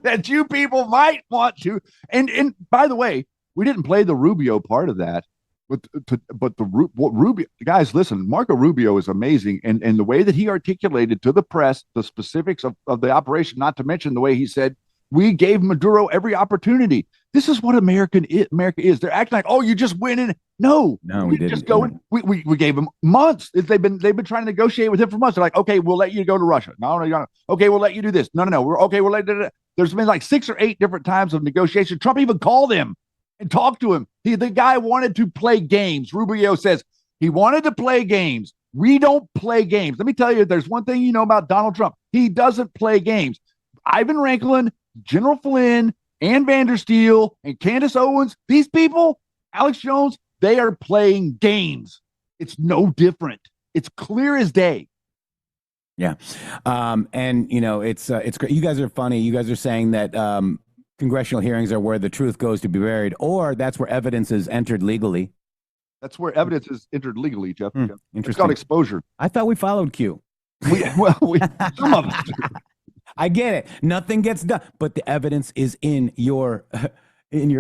that you people might want to. And by the way, we didn't play the Rubio part of that, but Rubio, guys, listen, Marco Rubio is amazing, and the way that he articulated to the press the specifics of the operation, not to mention the way he said, we gave Maduro every opportunity. This is what America is. They're acting like, oh, you just went in. No, we didn't. Just go in. We gave them months. They've been trying to negotiate with him for months. They're like, okay, we'll let you go to Russia. No, you're not. Okay, we'll let you do this. No. We'll let you. There's been like 6 or 8 different times of negotiation. Trump even called him and talked to him. The guy wanted to play games. Rubio says he wanted to play games. We don't play games. Let me tell you, there's one thing you know about Donald Trump. He doesn't play games. Ivan Ranklin, General Flynn, Ann Vandersteel, and Candace Owens, these people, Alex Jones, they are playing games. It's no different. It's clear as day. Yeah. And, you know, it's great. You guys are funny. You guys are saying that congressional hearings are where the truth goes to be buried, or that's where evidence is entered legally. That's where evidence is entered legally, Jeff. Interesting. It's called exposure. I thought we followed Q. Some of us do. I get it. Nothing gets done, but the evidence is in your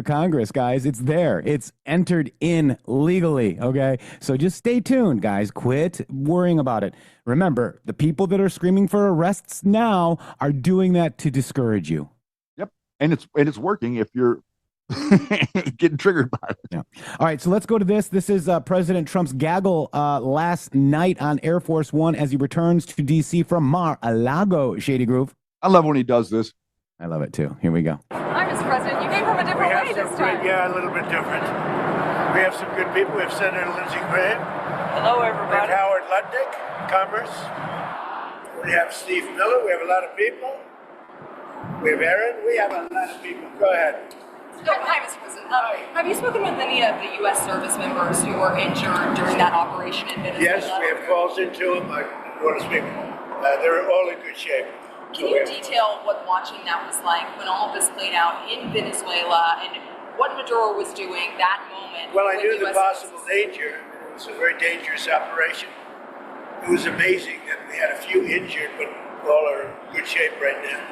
Congress, guys. It's there. It's entered in legally. Okay. So just stay tuned, guys. Quit worrying about it. Remember, the people that are screaming for arrests now are doing that to discourage you. Yep. And it's working if you're getting triggered by it. Yeah. All right. So let's go to this. This is President Trump's gaggle last night on Air Force One as he returns to D.C. from Mar-a-Lago, Shady Groove. I love when he does this. I love it too. Here we go. Hi, Mr. President. You came from a different way this time. Yeah, a little bit different. We have some good people. We have Senator Lindsey Graham. Hello, We everybody. have Howard Lutnick, Commerce. We have Steve Miller. We have a lot of people. We have Aaron. We have a lot of people. Go ahead. Hi, Mr. President. Have you spoken with any of the U.S. service members who were injured during that operation in Venezuela? Yes, we have calls into them. I want to speak with them. They're all in good shape. Can you detail what watching that was like when all of this played out in Venezuela and what Maduro was doing that moment? Well, I knew the possible danger. It was a very dangerous operation. It was amazing that we had a few injured, but all are in good shape right now.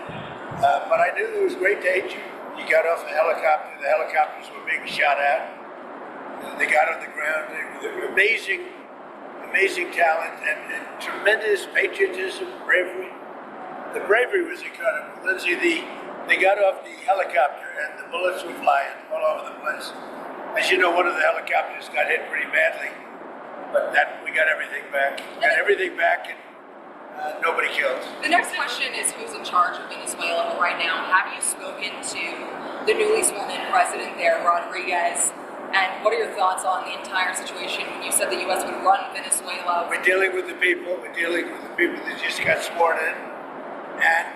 But I knew there was great danger. You got off a helicopter. The helicopters were being shot at. They got on the ground. They were amazing talent and tremendous patriotism, bravery. The bravery was incredible. Lindsay, they got off the helicopter and the bullets were flying all over the place. As you know, one of the helicopters got hit pretty badly, but we got everything back. And nobody killed. The next question is who's in charge of Venezuela right now? Have you spoken to the newly sworn-in president there, Rodriguez? And what are your thoughts on the entire situation when you said the U.S. would run Venezuela? We're dealing with the people. We're dealing with the people that just got sworn in. And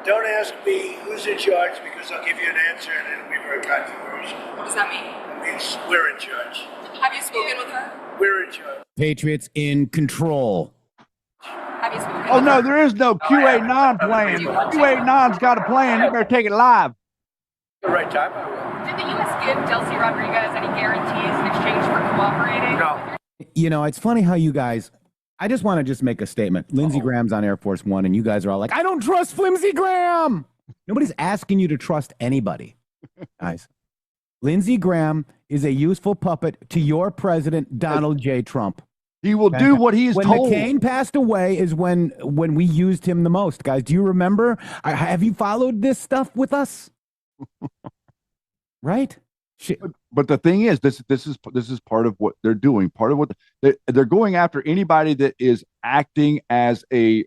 Don't ask me who's in charge because I'll give you an answer and it'll be very controversial. What does that mean? It means we're in charge. Have you spoken with her? We're in charge. Patriots in control. Have you spoken Oh, with no, her? there is no QA9 plan. QA9's got a plan. You better take it live. The right time, I will. Did the U.S. give Delcy Rodriguez any guarantees in exchange for cooperating? No. You know, it's funny how you guys, I just want to just make a statement. Lindsey Graham's on Air Force One, and you guys are all like, I don't trust Flimsy Graham. Nobody's asking you to trust anybody, guys. Lindsey Graham is a useful puppet to your president, Donald J. Trump. He will do what he's when told. When Caine passed away is when we used him the most, guys. Do you remember? Have you followed this stuff with us? Right? But the thing is, this is part of what they're doing. Part of what they're going after anybody that is acting as a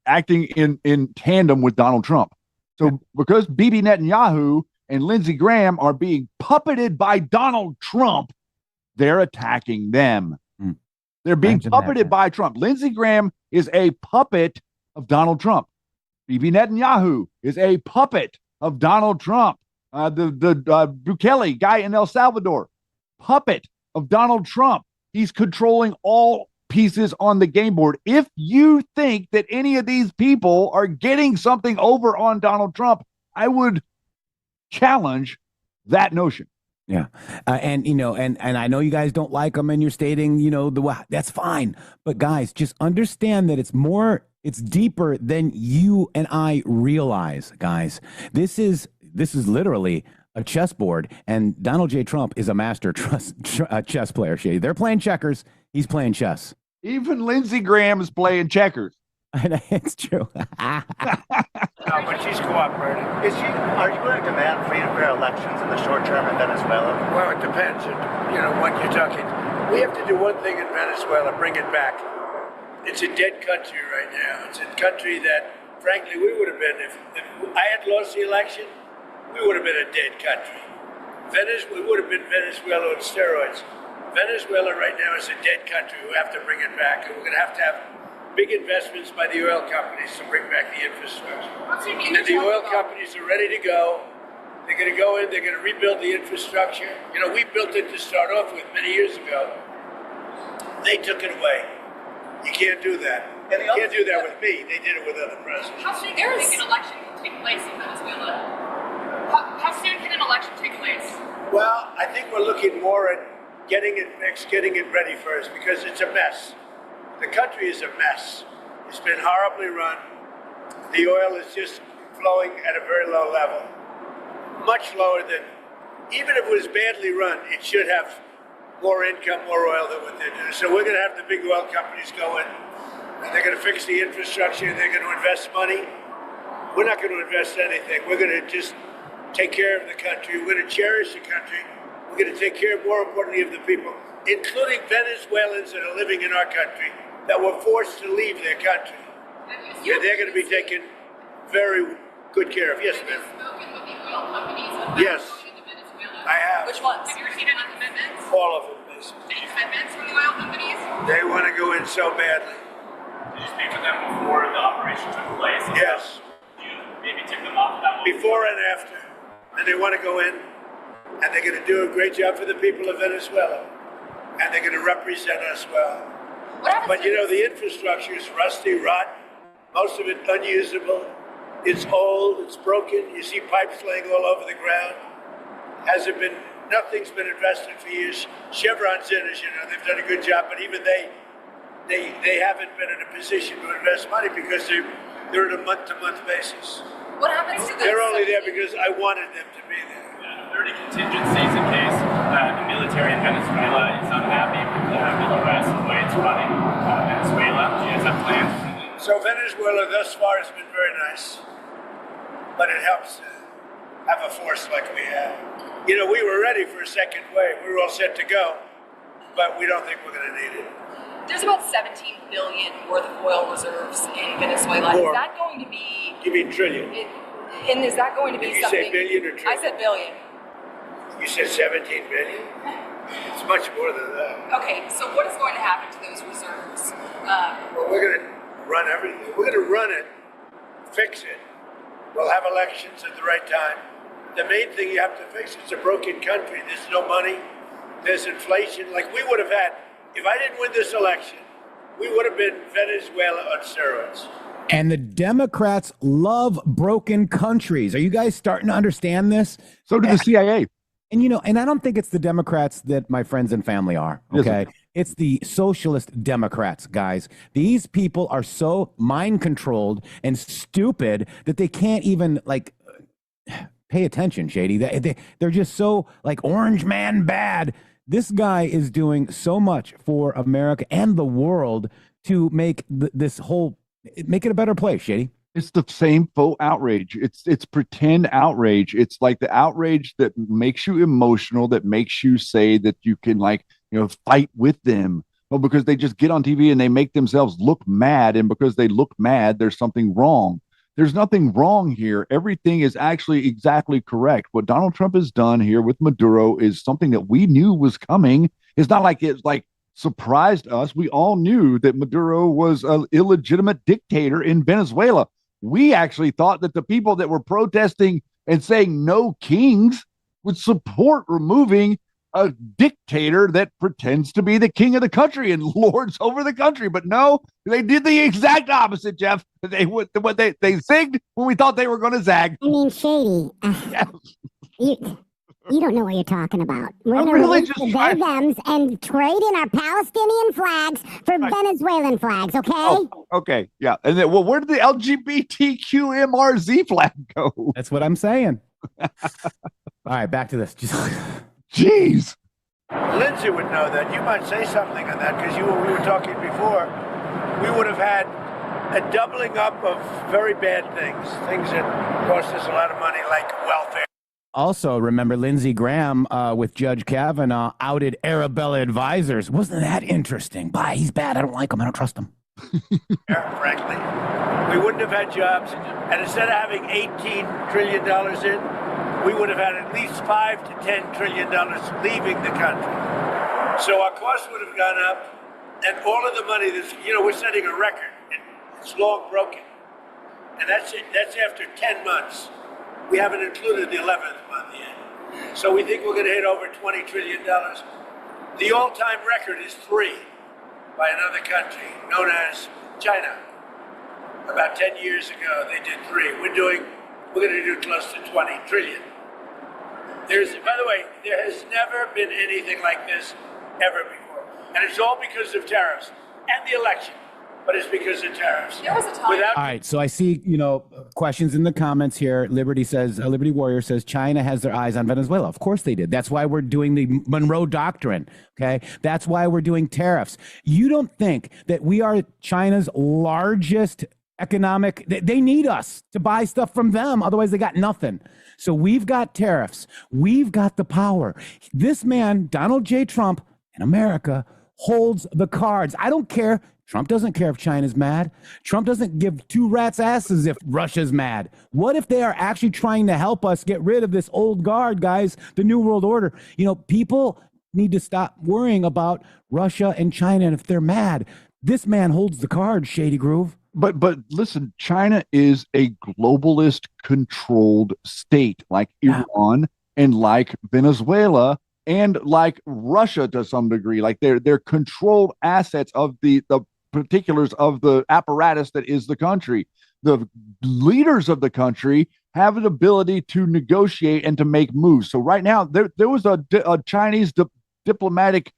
acting in tandem with Donald Trump. So because Bibi Netanyahu and Lindsey Graham are being puppeted by Donald Trump, they're attacking them. They're being puppeted by Trump. Lindsey Graham is a puppet of Donald Trump. Bibi Netanyahu is a puppet of Donald Trump. The Bukele guy in El Salvador, puppet of Donald Trump. He's controlling all pieces on the game board. If you think that any of these people are getting something over on Donald Trump, I would challenge that notion. Yeah. And, you know, and I know you guys don't like them and you're stating, you know, that's fine. But guys, just understand that it's deeper than you and I realize, guys. This is literally a chessboard, and Donald J. Trump is a master chess player, Shady. They're playing checkers. He's playing chess. Even Lindsey Graham is playing checkers. It's true. No, but she's cooperating. Are you going to demand free and fair elections in the short term in Venezuela? Well, it depends on, what you're talking. We have to do one thing in Venezuela, bring it back. It's a dead country right now. It's a country that, frankly, we would have been, if I had lost the election, we would have been a dead country. We would have been Venezuela on steroids. Venezuela right now is a dead country. We have to bring it back, and we're going to have big investments by the oil companies to bring back the infrastructure. And the oil companies are ready to go. They're going to go in, they're going to rebuild the infrastructure. We built it to start off with many years ago. They took it away. You can't do that. You can't do that with me. They did it with other presidents. How soon do you think an election can take place in Venezuela? How soon can an election take place? Well, I think we're looking more at getting it fixed, getting it ready first, because it's a mess. The country is a mess. It's been horribly run. The oil is just flowing at a very low level. Much lower than, even if it was badly run, it should have more income, more oil than what they do. So we're going to have the big oil companies go in, and they're going to fix the infrastructure, and they're going to invest money. We're not going to invest anything. We're going to just take care of the country. We're going to cherish the country. We're going to take care, more importantly, of the people, including Venezuelans that are living in our country that were forced to leave their country. And they're going to be taken very good care of. Yes, ma'am. Yes, I have. Which ones? Have you received any commitments? All of them, basically. Any commitments from the oil companies? They want to go in so badly. Did you speak with them before the operation took place? Yes. You maybe took them off that one? Before and after. And they want to go in, and they're going to do a great job for the people of Venezuela. And they're going to represent us well. But the infrastructure is rusty, rotten, most of it unusable. It's old, it's broken. You see pipes laying all over the ground. Nothing's been invested for years. Chevron's in, as you know, they've done a good job, but even they haven't been in a position to invest money because they're at a month-to-month basis. What happens to They're only there because I wanted them to be there. Are there any contingencies in case the military in Venezuela is unhappy with the U.S. the way it's running Venezuela? Do you guys have plans? So Venezuela thus far has been very nice, but it helps to have a force like we have. We were ready for a second wave. We were all set to go, but we don't think we're going to need it. There's about 17 billion worth of oil reserves in Venezuela. More. Is that going to be? You mean trillion? And is that going to be Did you something? say billion or trillion? I said billion. You said 17 billion? It's much more than that. Okay, so what is going to happen to those reserves? Well, we're going to run everything. We're going to run it, fix it, We'll have elections at the right time. The main thing you have to face is a broken country. There's no money. There's inflation. Like we would have had, if I didn't win this election, we would have been Venezuela on steroids. And the Democrats love broken countries. Are you guys starting to understand this? So do the CIA. And, you know, and I don't think it's the Democrats that my friends and family are, okay? It's the socialist Democrats, guys. These people are so mind-controlled and stupid that they can't even, like, pay attention, Shady. They're just so, like, orange man bad. This guy is doing so much for America and the world to make this whole, make it a better place, Shady. It's the same faux outrage. It's pretend outrage. It's like the outrage that makes you emotional, that makes you say that you can, like, you know, fight with them. Well, because they just get on TV and they make themselves look mad, and because they look mad, there's something wrong. There's nothing wrong here. Everything is actually exactly correct. What Donald Trump has done here with Maduro is something that we knew was coming. It's not like it's like surprised us. We all knew that Maduro was an illegitimate dictator in Venezuela. We actually thought that the people that were protesting and saying no kings would support removing a dictator that pretends to be the king of the country and lords over the country. But no, they did the exact opposite, Jeff. They zigged when we thought they were going to zag. I mean, Shady, you don't know what you're talking about. We're going to really release the they-thems and trade in our Palestinian flags for Venezuelan flags, okay? Oh, okay, yeah. And then, well, where did the LGBTQMRZ flag go? That's what I'm saying. All right, back to this. Jeez. Lindsay would know that. You might say something on that because we were talking before. We would have had a doubling up of very bad things that cost us a lot of money, like welfare. Also, remember Lindsey Graham with Judge Kavanaugh outed Arabella advisors. Wasn't that interesting? Bye, he's bad. I don't like him. I don't trust him. Frankly, we wouldn't have had jobs. And instead of having $18 trillion in, we would have had at least $5 to $10 trillion leaving the country. So our costs would have gone up, and all of the money that's, we're setting a record. It's long broken. And that's it. That's after 10 months. We haven't included the 11th month yet. So we think we're going to hit over $20 trillion. The all-time record is 3 by another country known as China. About 10 years ago, they did 3. We're going to do close to 20 trillion. By the way, there has never been anything like this ever before. And it's all because of tariffs and the election. But it's because of tariffs. There was a time. All right, so I see, questions in the comments here. Liberty Warrior says China has their eyes on Venezuela. Of course they did. That's why we're doing the Monroe Doctrine, okay? That's why we're doing tariffs. You don't think that we are China's largest economic, they need us to buy stuff from them. Otherwise, they got nothing. So we've got tariffs. We've got the power. This man, Donald J. Trump, in America, holds the cards. I don't care. Trump doesn't care if China's mad. Trump doesn't give two rats' asses if Russia's mad. What if they are actually trying to help us get rid of this old guard, guys, the New World Order? People need to stop worrying about Russia and China, and if they're mad. This man holds the cards, Shady Groove. But listen, China is a globalist controlled state like Iran and like Venezuela and like Russia to some degree. Like they're controlled assets of the particulars of the apparatus that is the country. The leaders of the country have an ability to negotiate and to make moves. So right now, there was a Chinese diplomatic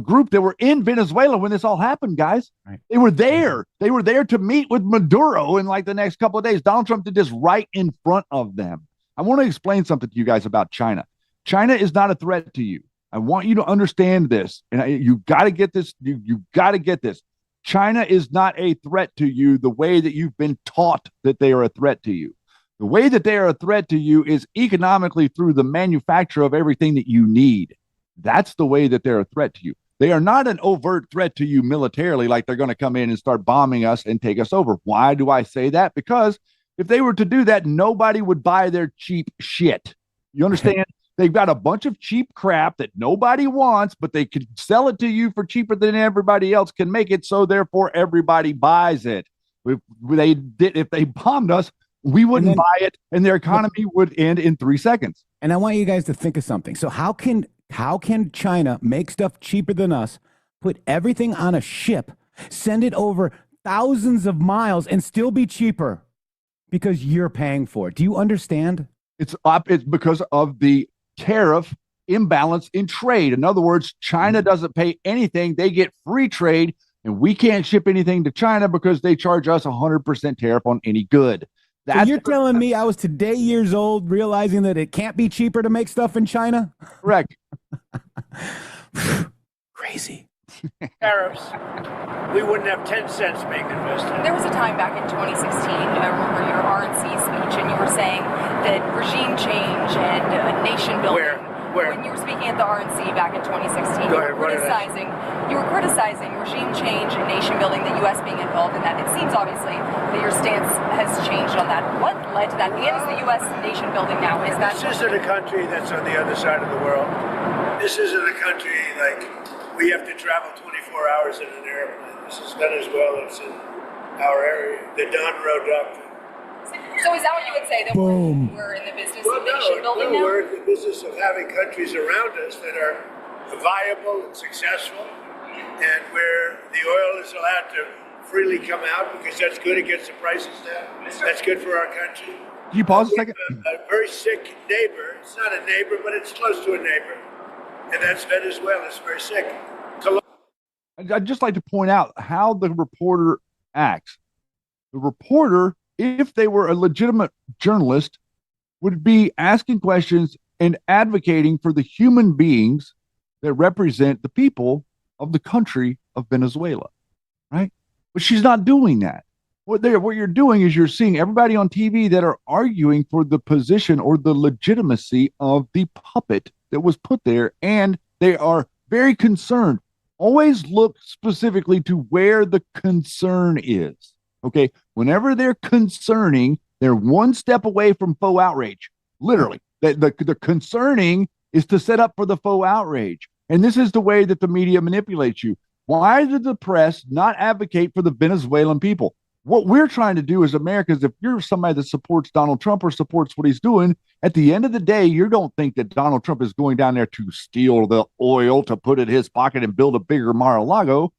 group that were in Venezuela when this all happened, guys. Right. They were there. They were there to meet with Maduro in like the next couple of days. Donald Trump did this right in front of them. I want to explain something to you guys about China. China is not a threat to you. I want you to understand this, and you got to get this. You got to get this. China is not a threat to you the way that you've been taught that they are a threat to you. The way that they are a threat to you is economically through the manufacture of everything that you need. That's the way that they're a threat to you. They are not an overt threat to you militarily, like they're going to come in and start bombing us and take us over. Why do I say that? Because if they were to do that, nobody would buy their cheap shit. You understand? They've got a bunch of cheap crap that nobody wants, but they can sell it to you for cheaper than everybody else can make it. So therefore, everybody buys it. If they bombed us, We wouldn't buy it, and their economy would end in 3 seconds. And I want you guys to think of something. So how can China make stuff cheaper than us, put everything on a ship, send it over thousands of miles, and still be cheaper? Because you're paying for it. Do you understand? It's because of the tariff imbalance in trade. In other words, China doesn't pay anything. They get free trade, and we can't ship anything to China because they charge us 100% tariff on any good. So you're telling me I was today years old realizing that it can't be cheaper to make stuff in China? Correct. Crazy. Tariffs, we wouldn't have 10 cents being invested. There was a time back in 2016, I remember your RNC speech, and you were saying that regime change and nation building. Where? When you were speaking at the RNC back in 2016, you were criticizing regime change and nation building, the U.S. being involved in that. It seems obviously that your stance has changed on that. What led to that? And is the U.S. nation building now? Is that This isn't a country that's on the other side of the world. This isn't a country like we have to travel 24 hours in an airplane. This is Venezuela. It's in our area. The Donrow Doctrine. So is that what you would say, that we're in the business of nation building now? We're in the business of having countries around us that are viable and successful, and where the oil is allowed to freely come out because that's good. It gets the prices down. That's good for our country. Can you pause a second? A very sick neighbor. It's not a neighbor, but it's close to a neighbor, and that's Venezuela. It's very sick. I'd just like to point out how the reporter acts. The reporter, if they were a legitimate journalist, would be asking questions and advocating for the human beings that represent the people of the country of Venezuela, right? But she's not doing that. What you're doing is you're seeing everybody on TV that are arguing for the position or the legitimacy of the puppet that was put there, and they are very concerned. Always look specifically to where the concern is. Okay, whenever they're concerning, they're one step away from faux outrage. Literally, the concerning is to set up for the faux outrage. And this is the way that the media manipulates you. Why did the press not advocate for the Venezuelan people? What we're trying to do as Americans, if you're somebody that supports Donald Trump or supports what he's doing, at the end of the day, you don't think that Donald Trump is going down there to steal the oil to put in his pocket and build a bigger Mar-a-Lago.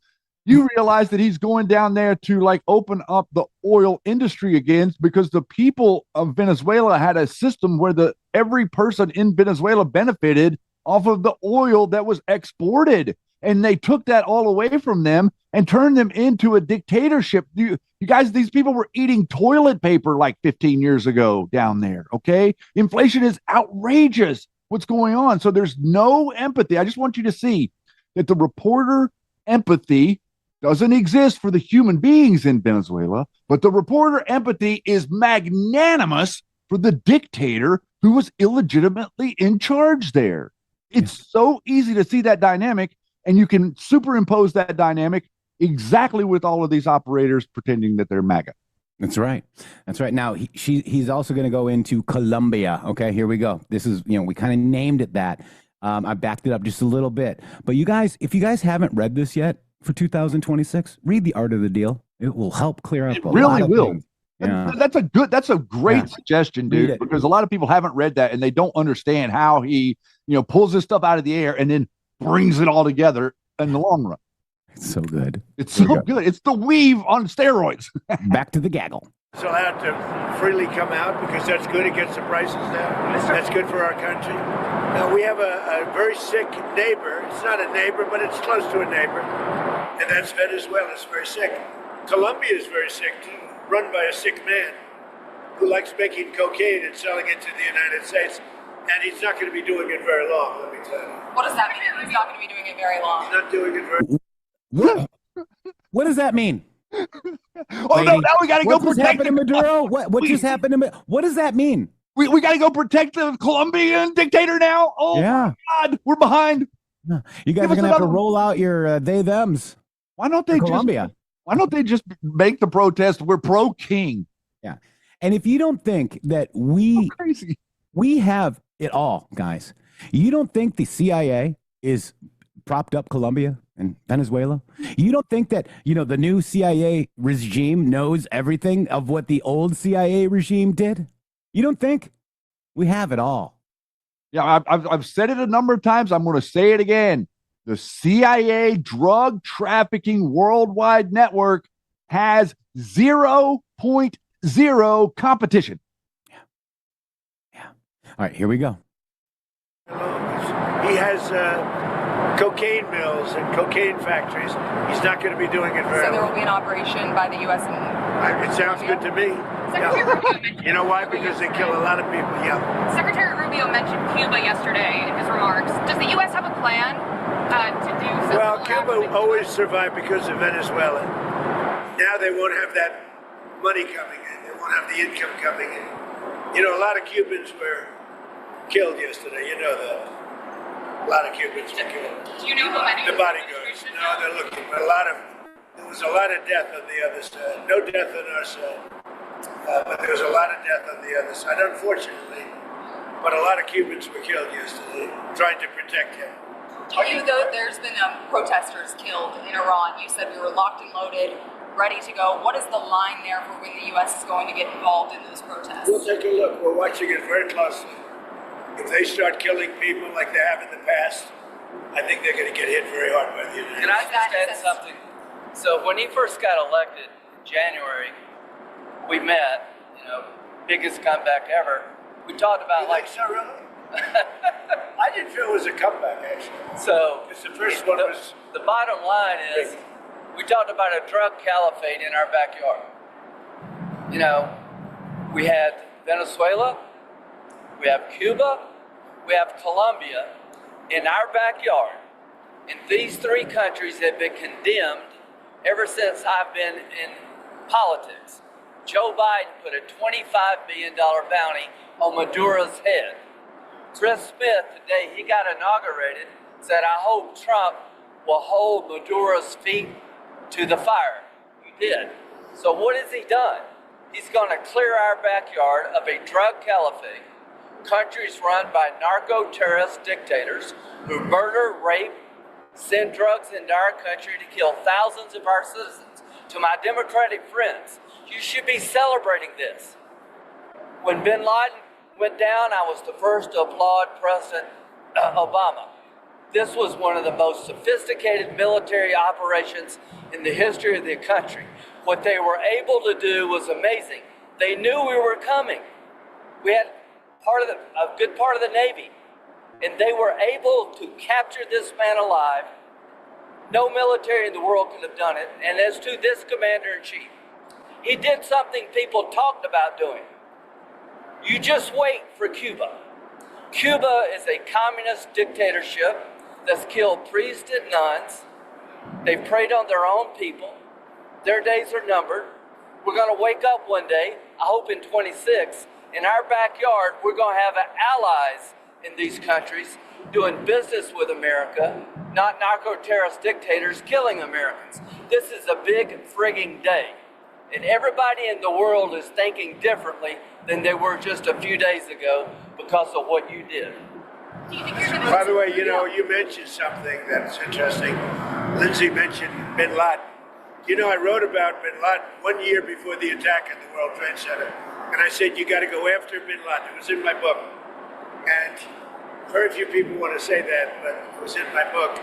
You realize that he's going down there to like open up the oil industry again, because the people of Venezuela had a system where every person in Venezuela benefited off of the oil that was exported. And they took that all away from them and turned them into a dictatorship. You guys, these people were eating toilet paper like 15 years ago down there, okay? Inflation is outrageous. What's going on? So there's no empathy. I just want you to see that the reporter empathy doesn't exist for the human beings in Venezuela, but the reporter empathy is magnanimous for the dictator who was illegitimately in charge there. It's so easy to see that dynamic, and you can superimpose that dynamic exactly with all of these operators pretending that they're MAGA. That's right. That's right. Now, he's also going to go into Colombia. Okay, here we go. This is, we kind of named it that. I backed it up just a little bit. But you guys, if you guys haven't read this yet for 2026, read The Art of the Deal. It will help clear up a lot of things. Yeah. That's a great suggestion, dude, because a lot of people haven't read that and they don't understand how he, pulls this stuff out of the air and then brings it all together in the long run. It's so good. It's so good. It's the weave on steroids. Back to the gaggle. It's allowed to freely come out because that's good. It gets the prices down. That's good for our country. Now, we have a very sick neighbor. It's not a neighbor, but it's close to a neighbor. And that's Venezuela. It's very sick. Colombia is very sick, too, run by a sick man who likes making cocaine and selling it to the United States. And he's not going to be doing it very long, let me tell you. What does that mean? He's not going to be doing it very long. He's not doing it very long. What does that mean? Oh, no, now we got to go protect him. Maduro? What just happened to me? What does that mean? We got to go protect the Colombian dictator now? Oh, yeah. My God, we're behind. You guys are going to have to roll out your they-thems. Why don't they just make the protest, we're pro-king? Yeah. And if you don't think that we have it all, guys, you don't think the CIA is propped up Colombia in Venezuela? You don't think that, the new CIA regime knows everything of what the old CIA regime did? You don't think? We have it all. Yeah, I've said it a number of times. I'm going to say it again. The CIA drug trafficking worldwide network has 0.0 competition. Yeah. All right, here we go. He has cocaine mills and cocaine factories. He's not going to be doing it very So there long. will be an operation by the U.S. It sounds good to me. Secretary Rubio mentioned You know why? Because they kill a lot of people. Yeah. Secretary Rubio mentioned Cuba yesterday in his remarks. Does the U.S. have a plan to do something? Well, Cuba always survived because of Venezuela. Now they won't have that money coming in. They won't have the income coming in. A lot of Cubans were killed yesterday. You know that. A lot of Cubans were killed. Do you know how many? The bodyguards. No, they're looking. But there was a lot of death on the other side. No death on our side. But there was a lot of death on the other side, unfortunately. But a lot of Cubans were killed yesterday, trying to protect him. There's been protesters killed in Iran. You said we were locked and loaded, ready to go. What is the line there for when the U.S. is going to get involved in those protests? We'll take a look. We're watching it very closely. If they start killing people like they have in the past, I think they're going to get hit very hard by the United States. Can I just add something? So when he first got elected in January, we met, biggest comeback ever. We talked about so really? I didn't feel it was a comeback, actually. So it's the first one was. The bottom line is, we talked about a drug caliphate in our backyard. We had Venezuela, we have Cuba, we have Colombia in our backyard. And these three countries have been condemned ever since I've been in politics. Joe Biden put a $25 million bounty on Maduro's head. Chris Smith, today he got inaugurated, said, I hope Trump will hold Maduro's feet to the fire. He did. So what has he done? He's going to clear our backyard of a drug caliphate, countries run by narco-terrorist dictators who murder, rape, send drugs into our country to kill thousands of our citizens. To my Democratic friends, you should be celebrating this. When bin Laden went down, I was the first to applaud President Obama. This was one of the most sophisticated military operations in the history of the country. What they were able to do was amazing. They knew we were coming. We had a good part of the Navy, and they were able to capture this man alive. No military in the world could have done it. And as to this commander-in-chief, he did something people talked about doing. You just wait for Cuba. Cuba is a communist dictatorship that's killed priests and nuns. They've preyed on their own people. Their days are numbered. We're going to wake up one day, I hope in 26, in our backyard, we're going to have allies in these countries doing business with America, not narco-terrorist dictators killing Americans. This is a big frigging day. And everybody in the world is thinking differently than they were just a few days ago because of what you did. By the way, you mentioned something that's interesting. Lindsay mentioned bin Laden. I wrote about bin Laden 1 year before the attack at the World Trade Center. And I said, you got to go after bin Laden. It was in my book. And very few people want to say that, but it was in my book.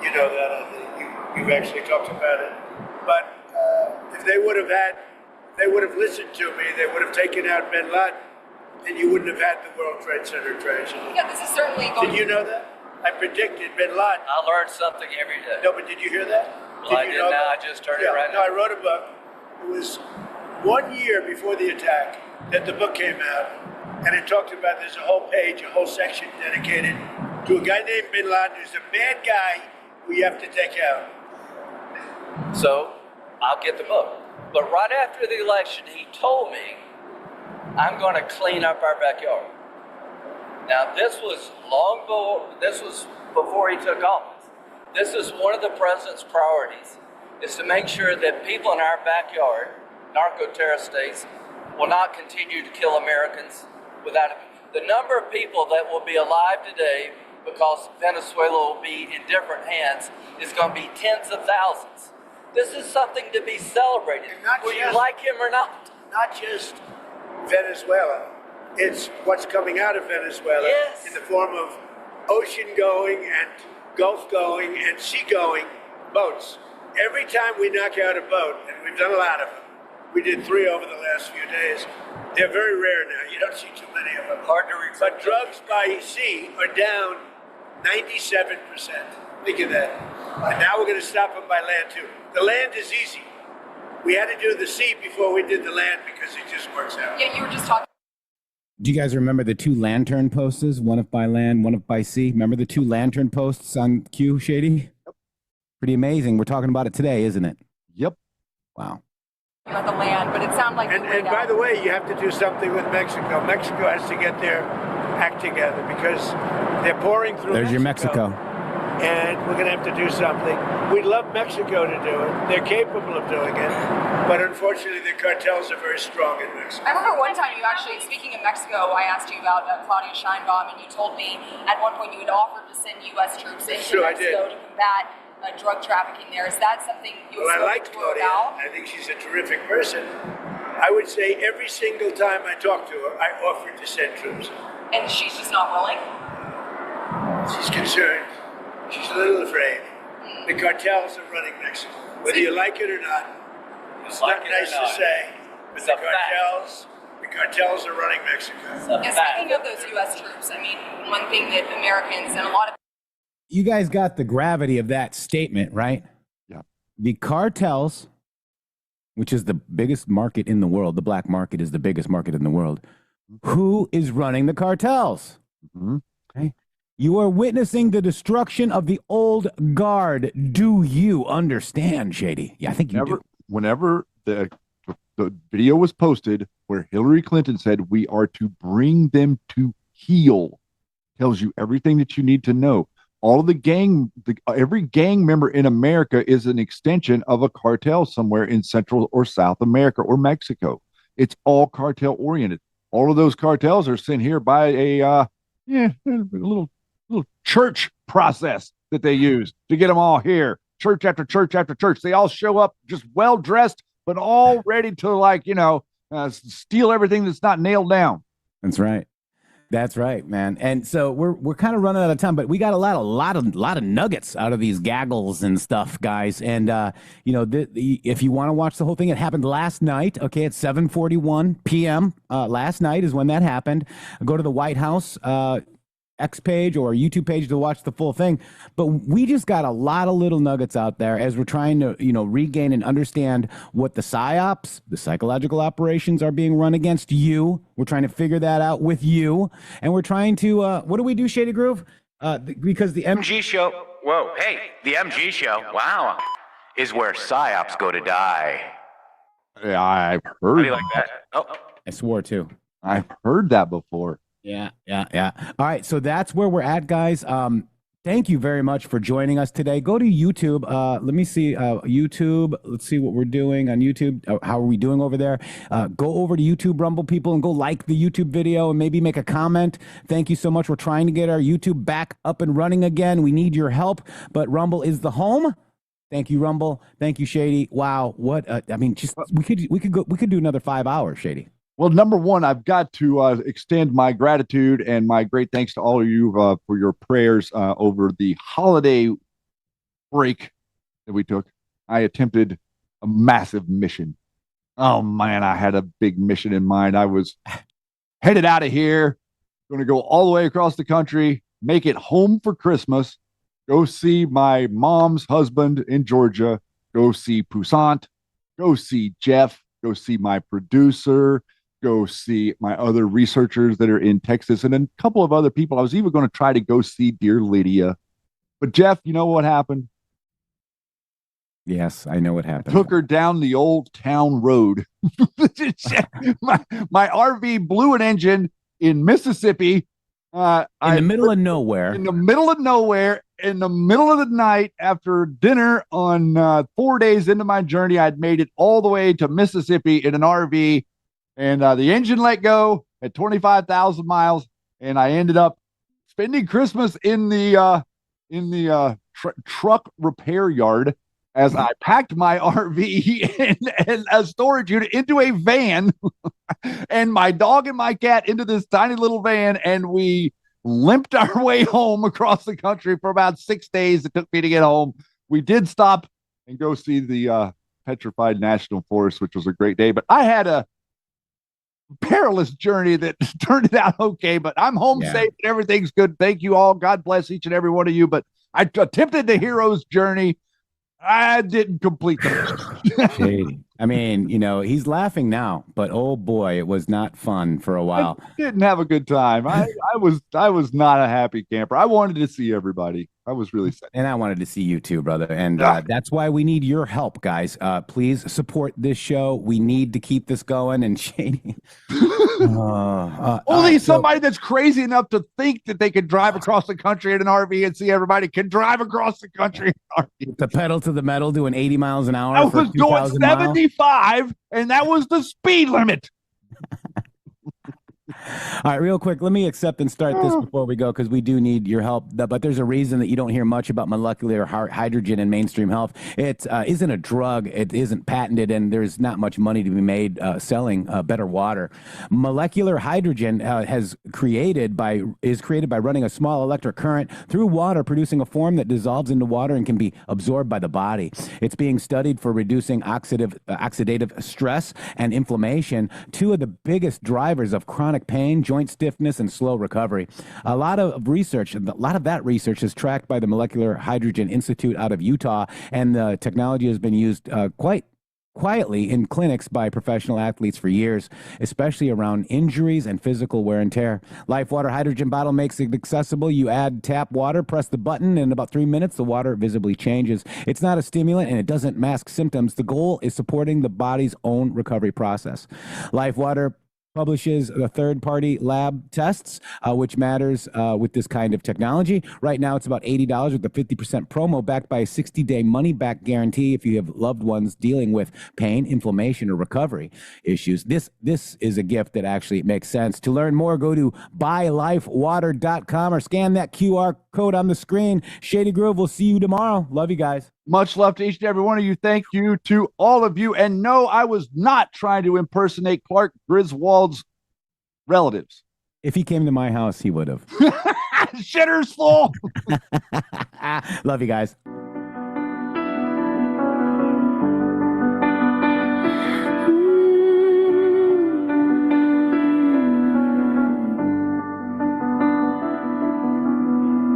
You know that. You've actually talked about it. But if they would have listened to me, they would have taken out bin Laden, and you wouldn't have had the World Trade Center tragedy. Yeah, this is certainly going. Did you know that? I predicted bin Laden. I learned something every day. No, but did you hear that? Well, I did now. I just heard it right now. No, I wrote a book. It was 1 year before the attack that the book came out, and it talked about, there's a whole page, a whole section dedicated to a guy named bin Laden who's a bad guy we have to take out. So, I'll get the book. But right after the election, he told me, I'm going to clean up our backyard. Now, this was before he took office. This is one of the president's priorities, is to make sure that people in our backyard, narco-terrorist states, will not continue to kill Americans without it. The number of people that will be alive today because Venezuela will be in different hands, is going to be tens of thousands. This is something to be celebrated, whether you like him or not. Not just Venezuela. It's what's coming out of Venezuela in the form of ocean-going and Gulf-going and sea-going boats. Every time we knock out a boat, and we've done a lot of them, we did 3 over the last few days, they're very rare now. You don't see too many of them. Hard to read. But drugs by sea are down 97%. Think of that. And now we're going to stop them by land, too. The land is easy. We had to do the sea before we did the land because it just works out. Yeah, you were just talking. Do you guys remember the 2 lantern posts, one up by land, one up by sea? Remember the 2 lantern posts on Q, Shady? Yep. Pretty amazing. We're talking about it today, isn't it? Yep. Wow. About the land, but it sounded like. And by the way, you have to do something with Mexico. Mexico has to get their act together because they're pouring through. There's your Mexico. And we're going to have to do something. We'd love Mexico to do it. They're capable of doing it. But unfortunately, the cartels are very strong in Mexico. I remember one time you actually, speaking of Mexico, I asked you about Claudia Sheinbaum, and you told me at one point you had offered to send U.S. troops into Mexico to combat drug trafficking there. Is that something you would I like Claudia. I think she's a terrific person. I would say every single time I talk to her, I offered to send troops. And she's just not willing? She's concerned. She's a little afraid. The cartels are running Mexico. Whether you like it or not, it's not nice to say, but the cartels are running Mexico. And speaking of those U.S. troops, I mean, one thing that Americans and a lot of You guys got the gravity of that statement, right? Yeah. The cartels, which is the biggest market in the world, the black market is the biggest market in the world. Who is running the cartels? Mm-hmm. Okay. You are witnessing the destruction of the old guard. Do you understand, Shady? Yeah, I think you do. Whenever the video was posted where Hillary Clinton said we are to bring them to heel, tells you everything that you need to know. All of every gang member in America is an extension of a cartel somewhere in Central or South America or Mexico. It's all cartel oriented. All of those cartels are sent here by a little church process that they use to get them all here. Church after church after church. They all show up just well dressed, but all ready to steal everything that's not nailed down. That's right. That's right, man. And so we're kind of running out of time, but we got a lot of nuggets out of these gaggles and stuff, guys. And if you want to watch the whole thing, it happened last night. Okay, at 7:41 p.m. Last night is when that happened. Go to the White House X page or YouTube page to watch the full thing. But we just got a lot of little nuggets out there as we're trying to, regain and understand what the PSYOPs, the psychological operations, are being run against you. We're trying to figure that out with you. And we're trying to, what do we do, Shady Groove? Because the MG show, the MG show, wow, is where PSYOPs go to die. Yeah, I've heard. How do you like that? Oh, I swore too. I've heard that before. Yeah. All right, so that's where we're at, guys. Thank you very much for joining us today. Go to YouTube. Let me see YouTube. Let's see what we're doing on YouTube. How are we doing over there? Go over to YouTube, Rumble people, and go like the YouTube video and maybe make a comment. Thank you so much. We're trying to get our YouTube back up and running again. We need your help, but Rumble is the home. Thank you, Rumble. Thank you, Shady. Wow, what? We could do another 5 hours, Shady. Well, number one, I've got to extend my gratitude and my great thanks to all of you for your prayers over the holiday break that we took. I attempted a massive mission. Oh, man, I had a big mission in mind. I was headed out of here, going to go all the way across the country, make it home for Christmas, go see my mom's husband in Georgia, go see Poussant, go see Jeff, go see my producer, go see my other researchers that are in Texas, and then a couple of other people. I was even going to try to go see dear Lydia. But Jeff, you know what happened? Yes, I know what happened. Took her down the old town road. my RV blew an engine in Mississippi. In the middle of nowhere. In the middle of nowhere, in the middle of the night, after dinner on 4 days into my journey, I'd made it all the way to Mississippi in an RV. And the engine let go at 25,000 miles, and I ended up spending Christmas in the truck repair yard as I packed my RV and a storage unit into a van and my dog and my cat into this tiny little van, and we limped our way home across the country for about 6 days. It took me to get home. We did stop and go see the Petrified National Forest, which was a great day, but I had a perilous journey that turned it out okay, but I'm home safe and everything's good. Thank you all. God bless each and every one of you, but I attempted the hero's journey. I didn't complete the Shady. I mean, he's laughing now, but oh boy, it was not fun for a while. I didn't have a good time. I was not a happy camper. I wanted to see everybody. I was really sad. And I wanted to see you too, brother. And that's why we need your help, guys. Please support this show. We need to keep this going. And Shady. Only somebody that's crazy enough to think that they could drive across the country in an RV and see everybody can drive across the country in an RV. The pedal to the metal doing 80 miles an hour. I was doing 75, and that was the speed limit. All right, real quick, let me accept and start this before we go, because we do need your help. But there's a reason that you don't hear much about molecular hydrogen in mainstream health. It isn't a drug. It isn't patented, and there's not much money to be made selling better water. Molecular hydrogen is created by running a small electric current through water, producing a form that dissolves into water and can be absorbed by the body. It's being studied for reducing oxidative stress and inflammation, two of the biggest drivers of chronic pain, joint stiffness, and slow recovery. A lot of that research is tracked by the Molecular Hydrogen Institute out of Utah, and the technology has been used quite quietly in clinics by professional athletes for years, especially around injuries and physical wear and tear. Life Water Hydrogen Bottle makes it accessible. You add tap water, press the button, and in about 3 minutes, the water visibly changes. It's not a stimulant, and it doesn't mask symptoms. The goal is supporting the body's own recovery process. Life Water publishes the third-party lab tests, which matters with this kind of technology. Right now, it's about $80 with a 50% promo backed by a 60-day money-back guarantee if you have loved ones dealing with pain, inflammation, or recovery issues. This is a gift that actually makes sense. To learn more, go to buylifewater.com or scan that QR code on the screen. Shady Groove, we'll see you tomorrow. Love you guys. Much love to each and every one of you. Thank you to all of you. And no, I was not trying to impersonate Clark Griswold's relatives. If he came to my house, he would have. Shitter's full. Love you guys.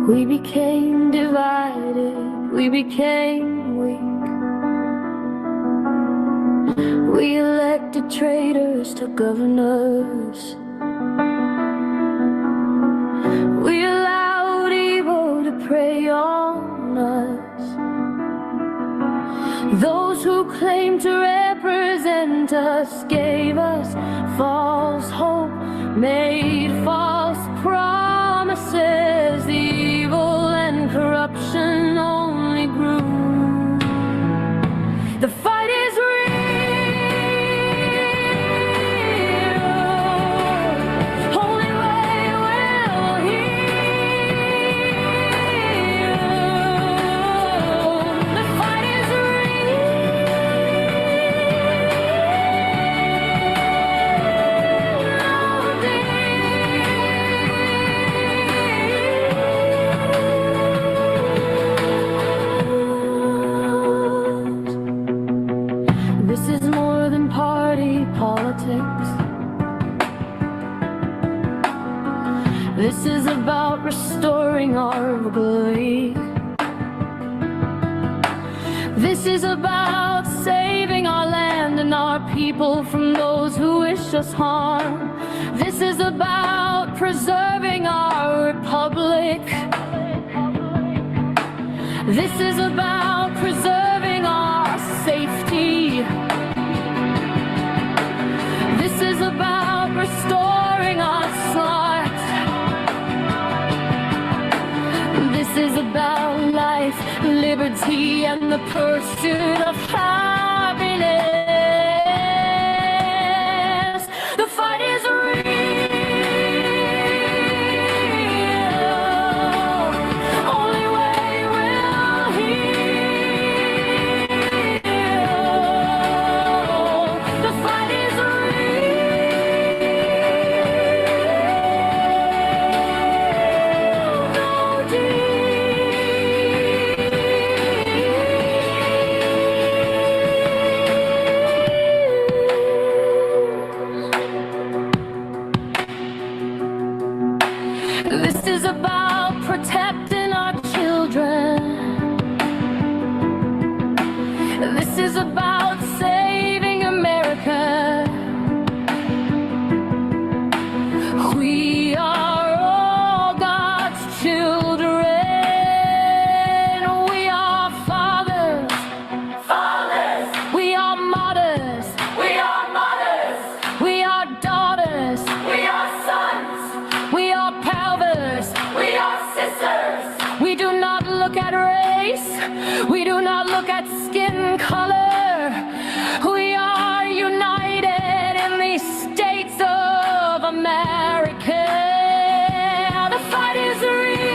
We became divided, we became weak. We elected traitors to govern us. We allowed evil to prey on us. Those who claim to represent us gave us false hope, made false promises. The evil and corruption only grew. The fight is real. Holy way will heal. The fight is This is more than party politics. This is about restoring our belief. This is about saving our land and our people from those who wish us harm. This is about preserving our republic. This is about preserving our safety. This is about restoring our sight. This is about life, liberty, and the pursuit of happiness. The fight is real. is about protecting our children. This is about saving America. We are all God's children. We are fathers. Fathers. We are mothers. We are mothers. We are daughters. We are sons. We are pelvers. We are sisters. We do not look at race. We do not look at skin color. We are united in the states of America. The fight is real.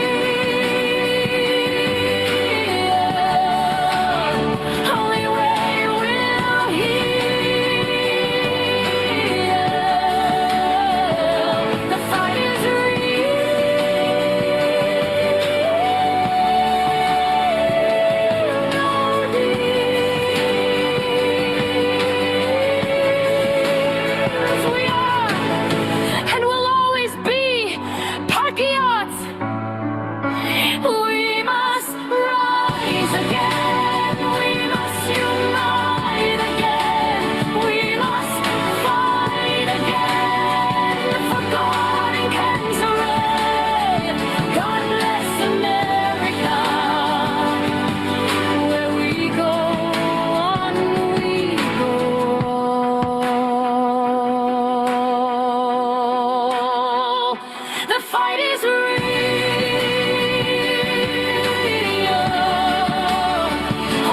Only way we'll heal. The fight is we are and will always be patriots. We must rise again. We must unite again. We must fight again for God and country. God bless America. Where we go, on we go. The fight is real.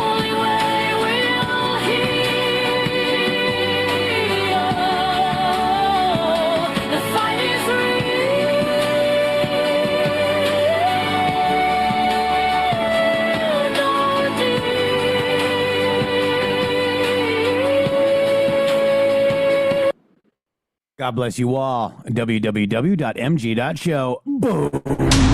Only way we'll heal. The fight is God bless you all. www.mg.show. Boom.